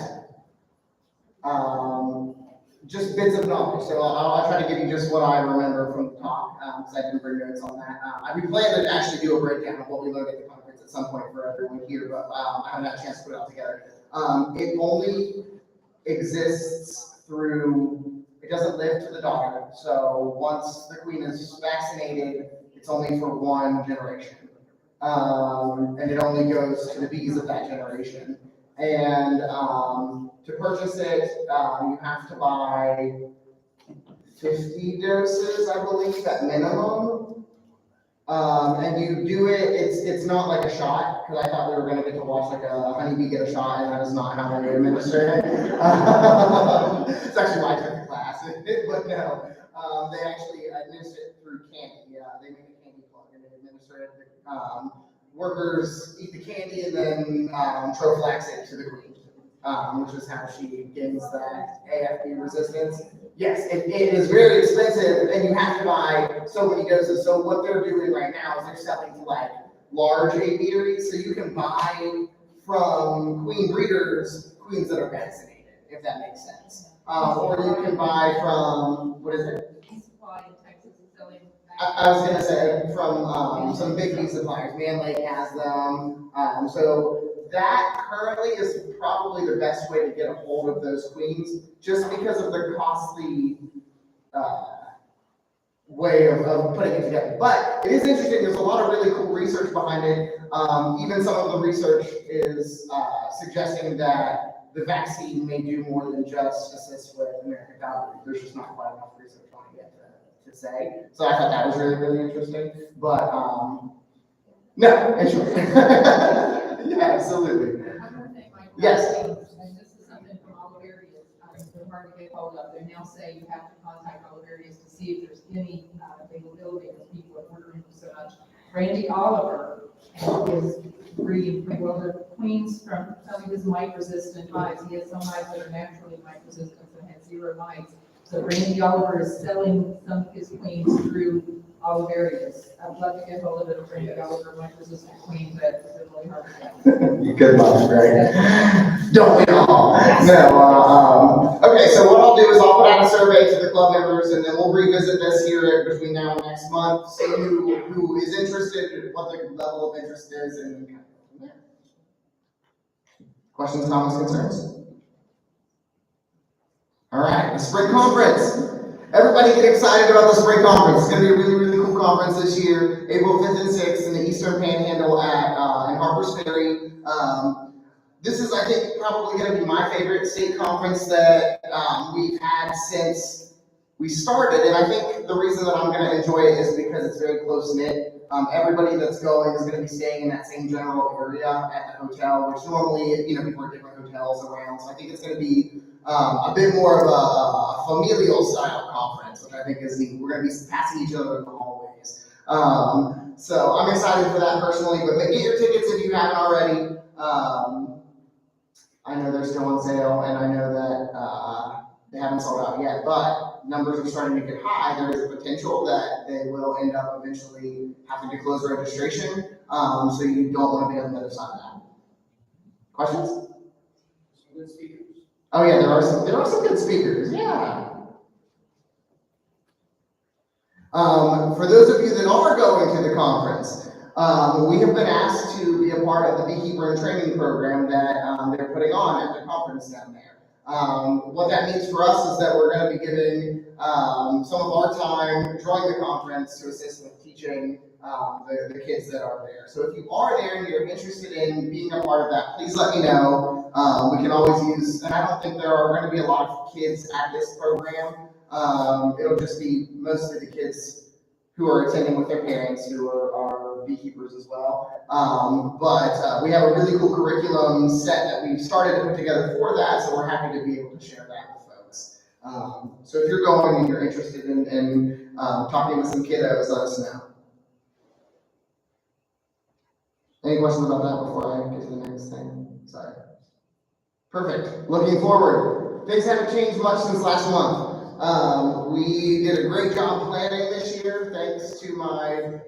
just bits of knowledge. So I'll try to give you just what I remember from the talk, because I didn't bring notes on that. We plan to actually do a breakdown of what we learned at the conference at some point for everyone here, but I haven't had a chance to put it all together. It only exists through, it doesn't live to the daughter. So once the queen is vaccinated, it's only for one generation. And it only goes to the bees of that generation. And to purchase it, you have to buy 50 doses, I believe, at minimum. And you do it, it's not like a shot, because I thought we were going to get to watch like a honeybee get a shot, and that is not how they administer it. It's actually why I took the class, but no. They actually administer it through candy. They make a candy plug and they administer it. Workers eat the candy and then trophlax it to the queen. which is how she gains that AFB resistance. Yes, it is very expensive, and you have to buy so many doses. So what they're doing right now is they're selling to like large apiaries, so you can buy from queen breeders queens that are vaccinated, if that makes sense. Or you can buy from, what is it? Bee Supply in Texas is selling. I was gonna say from some big bee suppliers. Man Lake has them. So that currently is probably the best way to get a hold of those queens, just because of the costly way of putting it together. But it is interesting. There's a lot of really cool research behind it. Even some of the research is suggesting that the vaccine may do more than just assist with American Foulbrood. There's just not quite enough research on it yet to say. So I thought that was really, really interesting. But no, in short. Yeah, absolutely. One more thing, Mike. Yes. And this is something from all the areas, they're hard to get hold of. They now say you have to contact all the areas to see if there's any availability, because people are ordering so much. Randy Oliver is breeding pretty well. The queens from some of his mite-resistant hives. He has some hives that are naturally mite-resistant and have 0 mites. So Randy Oliver is selling some of his queens through all areas. I'd love to get hold of it, if Randy Oliver mite-resistant queen, but it's really hard to get. You could love, right? Don't we all? No, okay, so what I'll do is I'll put out a survey to the club members, and then we'll revisit this here between now and next month, see who is interested, what the level of interest is, and kind of go from there. Questions, comments, concerns? All right, the spring conference. Everybody get excited about the spring conference. It's going to be a really, really cool conference this year, April 5th and 6th in the Eastern Panhandle in Harpers Ferry. This is, I think, probably going to be my favorite state conference that we've had since we started. And I think the reason that I'm going to enjoy it is because it's very close-knit. Everybody that's going is going to be staying in that same general area at the hotel, which normally, people are different hotels around. So I think it's going to be a bit more of a familial style conference, which I think is neat. We're going to be passing each other in the hallways. So I'm excited for that personally, but get your tickets if you haven't already. I know they're still on sale, and I know that they haven't sold out yet, but numbers are starting to get high. There is a potential that they will end up eventually having to close registration, so you don't want to be on the other side of that. Questions? Some good speakers. Oh yeah, there are some good speakers. Yeah. For those of you that are going to the conference, we have been asked to be a part of the beekeeper and training program that they're putting on at the conference down there. What that means for us is that we're going to be giving some of our time during the conference to assist with teaching the kids that are there. So if you are there and you're interested in being a part of that, please let me know. We can always use, and I don't think there are going to be a lot of kids at this program. It'll just be mostly the kids who are attending with their parents who are beekeepers as well. But we have a really cool curriculum set that we've started to put together for that, so we're happy to be able to share that with folks. So if you're going and you're interested in talking with some kiddos, let us know. Any questions about that before I get to the next thing? Sorry. Perfect. Looking forward. Things haven't changed much since last month. We did a great job planning this year, thanks to my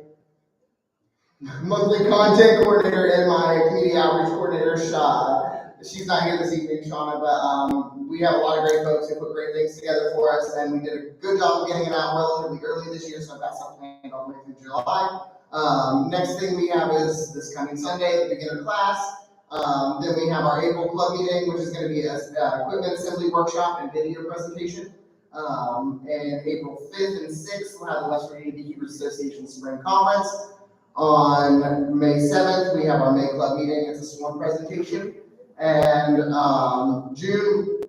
monthly content coordinator and my community outreach coordinator, she's not here this evening, Shauna, but we have a lot of great folks who put great things together for us, and we did a good job of getting it out relatively early this year, so I've got something planned all the way through July. Next thing we have is this coming Sunday, the beginner class. Then we have our April club meeting, which is going to be an equipment assembly workshop and video presentation. And April 5th and 6th, we'll have the West Virginia Beekeepers Association Spring Conference. On May 7th, we have our May Club meeting. It's a swarm presentation. And June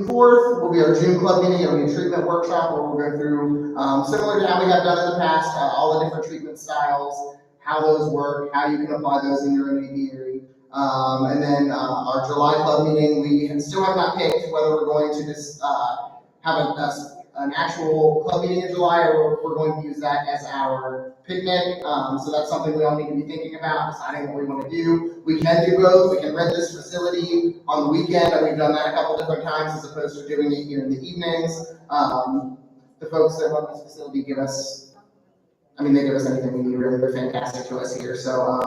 4th will be our June Club meeting. It'll be a treatment workshop where we'll go through, similar to how we have done in the past, all the different treatment styles, how those work, how you can apply those in your own apiary. And then our July Club meeting, we still have not picked whether we're going to just have an actual club meeting in July, or we're going to use that as our picnic. So that's something we all need to be thinking about, deciding what we want to do. We can do both. We can rent this facility on the weekend, and we've done that a couple different times as opposed to doing it here in the evenings. The folks that run this facility give us, they give us anything we need, really. They're fantastic to us here. So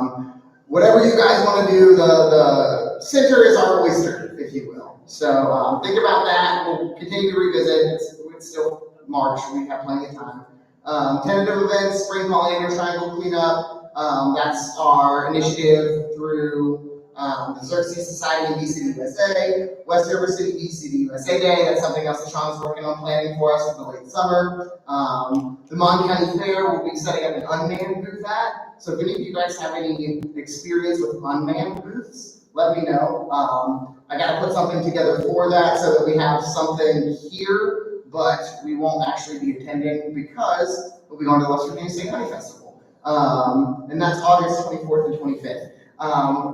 whatever you guys want to do, the center is our oyster, if you will. So think about that. We'll continue to revisit. It's still March. We have plenty of time. Tentative events, Spring Pollinator Triangle Cleanup. That's our initiative through the Xerxes Society and BCD USA, West River City BCD USA Day. That's something else that Sean's working on planning for us for the late summer. The Mon County Fair will be setting up an unmanned booth at. So if any of you guys have any experience with unmanned booths, let me know. I got to put something together for that so that we have something here, but we won't actually be attending because we'll be going to the West Virginia State Honey Festival. And that's August 24th and 25th.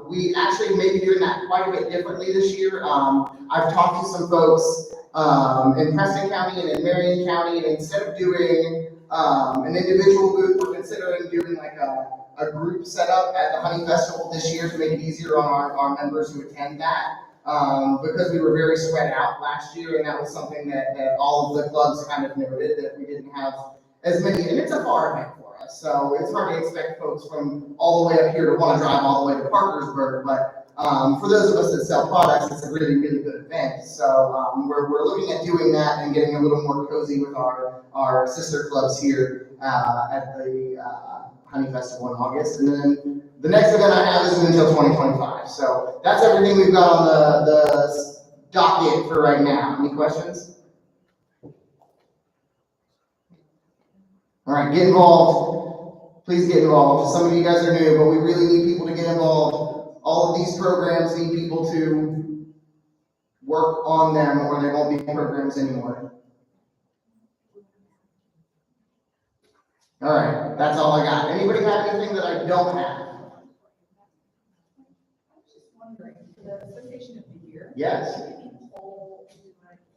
We actually may be doing that quite a bit differently this year. I've talked to some folks in Preston County and in Marion County, and instead of doing an individual booth, we're considering doing like a group setup at the Honey Festival this year to make it easier on our members who attend that. Because we were very spread out last year, and that was something that all of the clubs kind of noted, that we didn't have as many, and it's a far event for us, so it's hard to expect folks from all the way up here to want to drive all the way to Parkersburg, but for those of us that sell products, it's a really, really good event. So we're looking at doing that and getting a little more cozy with our sister clubs here at the Honey Festival in August. And then the next event I have isn't until 2025. So that's everything we've got on the docket for right now. Any questions? All right, get involved. Please get involved. Some of you guys are new, but we really need people to get involved. All of these programs need people to work on them, or they won't be programs anymore. All right, that's all I got. Anybody have anything that I don't have? I was just wondering, for the Association of the Year. Yes. Can you poll the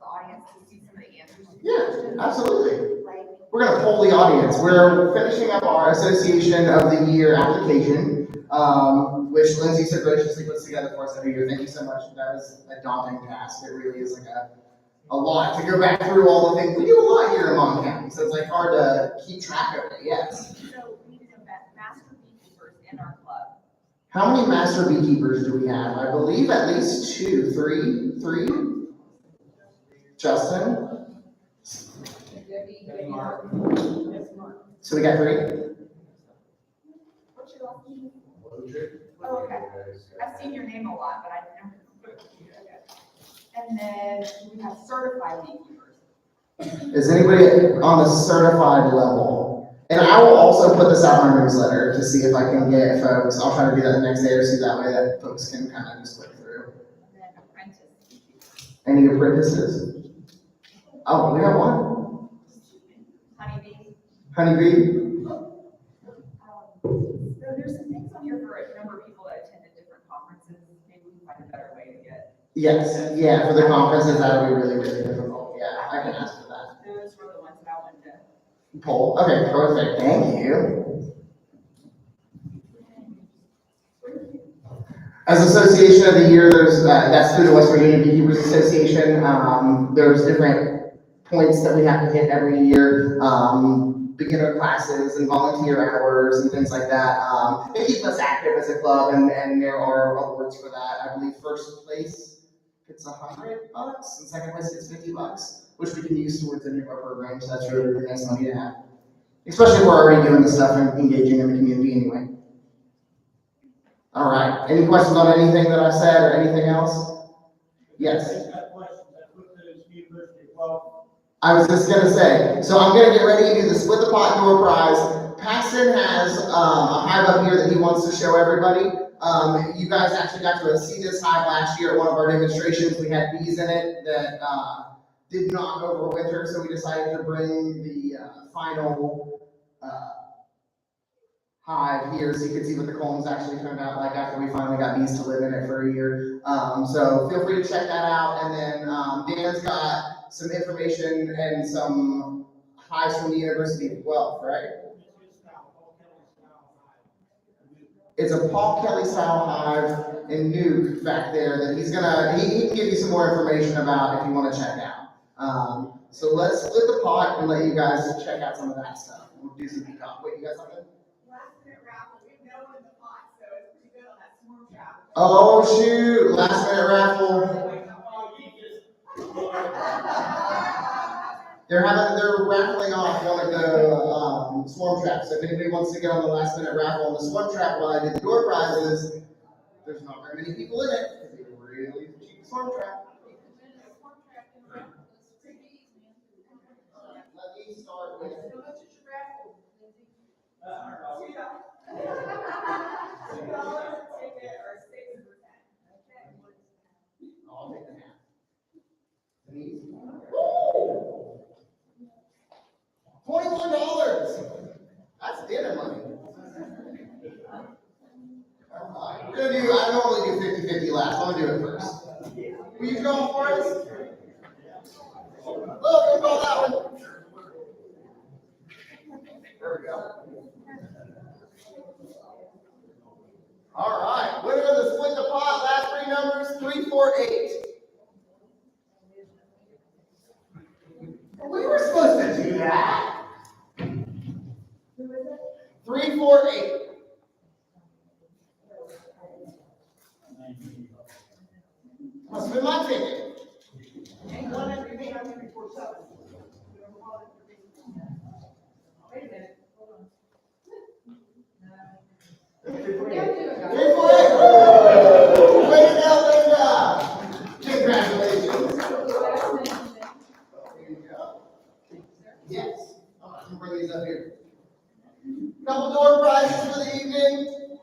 audience to see some of the answers? Yeah, absolutely. Like, We're going to poll the audience. We're finishing up our Association of the Year application, which Lindsay so graciously puts together for us every year. Thank you so much. That was a daunting task. It really is like a lot to go back through all the things. We do a lot here in Mon County, so it's like hard to keep track of it. Yes. so we need to master beekeepers in our club. How many master beekeepers do we have? I believe at least three. Justin? So we got 3? What's your last name? Oh, okay. I've seen your name a lot, but I've never. And then we have certified beekeepers. Is anybody on the certified level? And I will also put this out in my newsletter to see if I can get folks. I'll try to do that the next day or so, that way that folks can kind of just click through. And then apprentice beekeepers. Any apprentices? Oh, we got one. Honeybee. Honeybee? So there's some things on here for a number of people that attended different conferences. Maybe we can find a better way to get. Yes, yeah, for the conferences, that would be really, really difficult. Yeah, I can ask for that. Those were the ones that I wanted to. Poll. Okay, perfect. Thank you. As Association of the Year, there's that's through the West Virginia Beekeepers Association. There's different points that we have to hit every year. Beginner classes and volunteer hours and things like that. It keeps us active as a club, and there are awards for that. I believe first place gets $100, and second place gets $50, which we can use towards any of our programs. That's really, really nice money to have, especially if we're already doing this stuff and engaging in the community anyway. All right. Any questions on anything that I said or anything else? Yes. I was just going to say, so I'm going to get ready to do the split the pot door prize. Paxton has a hive up here that he wants to show everybody. You guys actually got to see this hive last year at one of our demonstrations. We had bees in it that did not overwinter, so we decided to bring the final hive here so you can see what the combs actually turned out like after we finally got bees to live in it for a year. So feel free to check that out. And then Dan's got some information and some highs from the University of Guelph, right? It's a Paul Kelly style hive in Nuke back there that he can give you some more information about if you want to check out. So let's split the pot and let you guys check out some of that stuff. We'll do some peacock. Wait, you got something? Last minute raffle, we have no one in the pot, so it's pretty good on that swarm trap. Oh shoot, last minute raffle. They're raffling off one of the swarm traps. So if anybody wants to get on the last minute raffle on the swarm trap while I did the door prizes, there's not very many people in it because it's a really cheap swarm trap. Let me start with. How much is your raffle, Lindsay? $2. $2 a ticket or 6 for 10. Okay. I'll take the half. Denise? $21. That's dinner money. Alright, I normally do 50-50 last. I'm gonna do it first. Will you draw for us? Look, don't draw that one. There we go. Alright, winner of the split the pot, last three numbers, 348. We were supposed to do that. 348. Must have been my ticket. Hang on, everything on 347. Wait a minute, hold on. 348. Way to go, Linda. Congratulations. There you go. Yes. All right, I'm gonna bring these up here. Couple door prizes for the evening.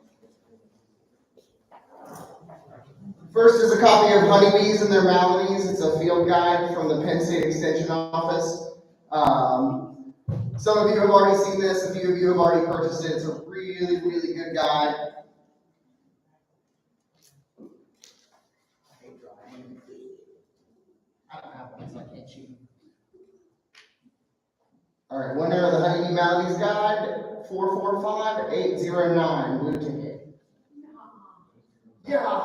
First is a copy of Honeybees and Their Maladies. It's a field guide from the Penn State Extension Office. Some of you have already seen this. A few of you have already purchased it. It's a really, really good guide. I don't have one, so I can't cheat. All right, winner of the Honeybee Maladies Guide, 445809, blue ticket. Yeah.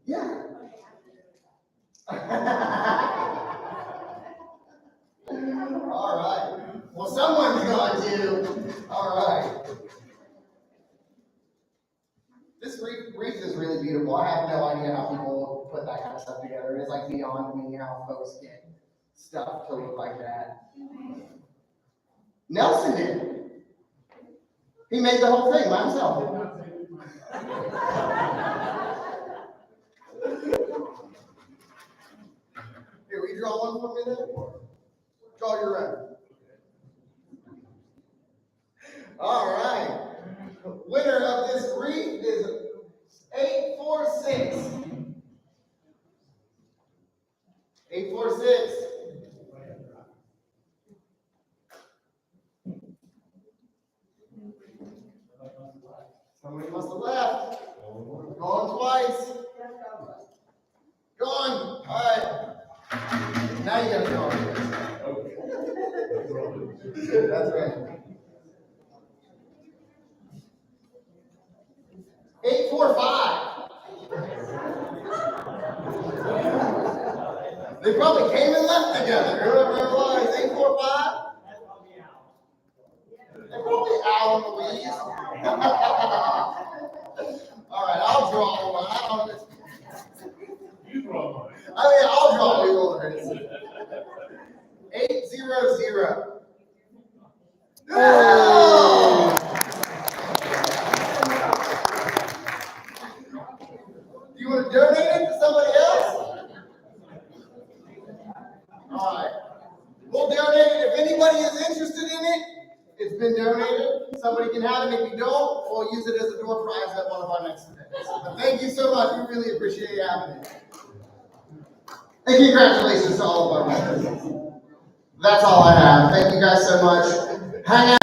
Yeah. All right. Well, someone's going to. All right. This wreath is really beautiful. I have no idea how people put that kind of stuff together. It's like beyond me how folks get stuff to look like that. Nelson did. He made the whole thing by himself. Here, will you draw one for me then? Draw your own. All right. Winner of this wreath is 846. 846. Somebody must have left. Going twice. Gone. All right. Now you gotta go. That's right. 845. They probably came and left together. Whoever it was, 845. They're probably Al and Louise. All right, I'll draw one. I don't know. You draw one. I mean, I'll draw yours. 800. Oh! Do you want to donate it to somebody else? All right. We'll donate it. If anybody is interested in it, it's been donated. Somebody can have it. If you don't, we'll use it as a door prize at one of our next events. But thank you so much. We really appreciate you having it. And congratulations to all of our winners. That's all I have. Thank you guys so much. Hang out.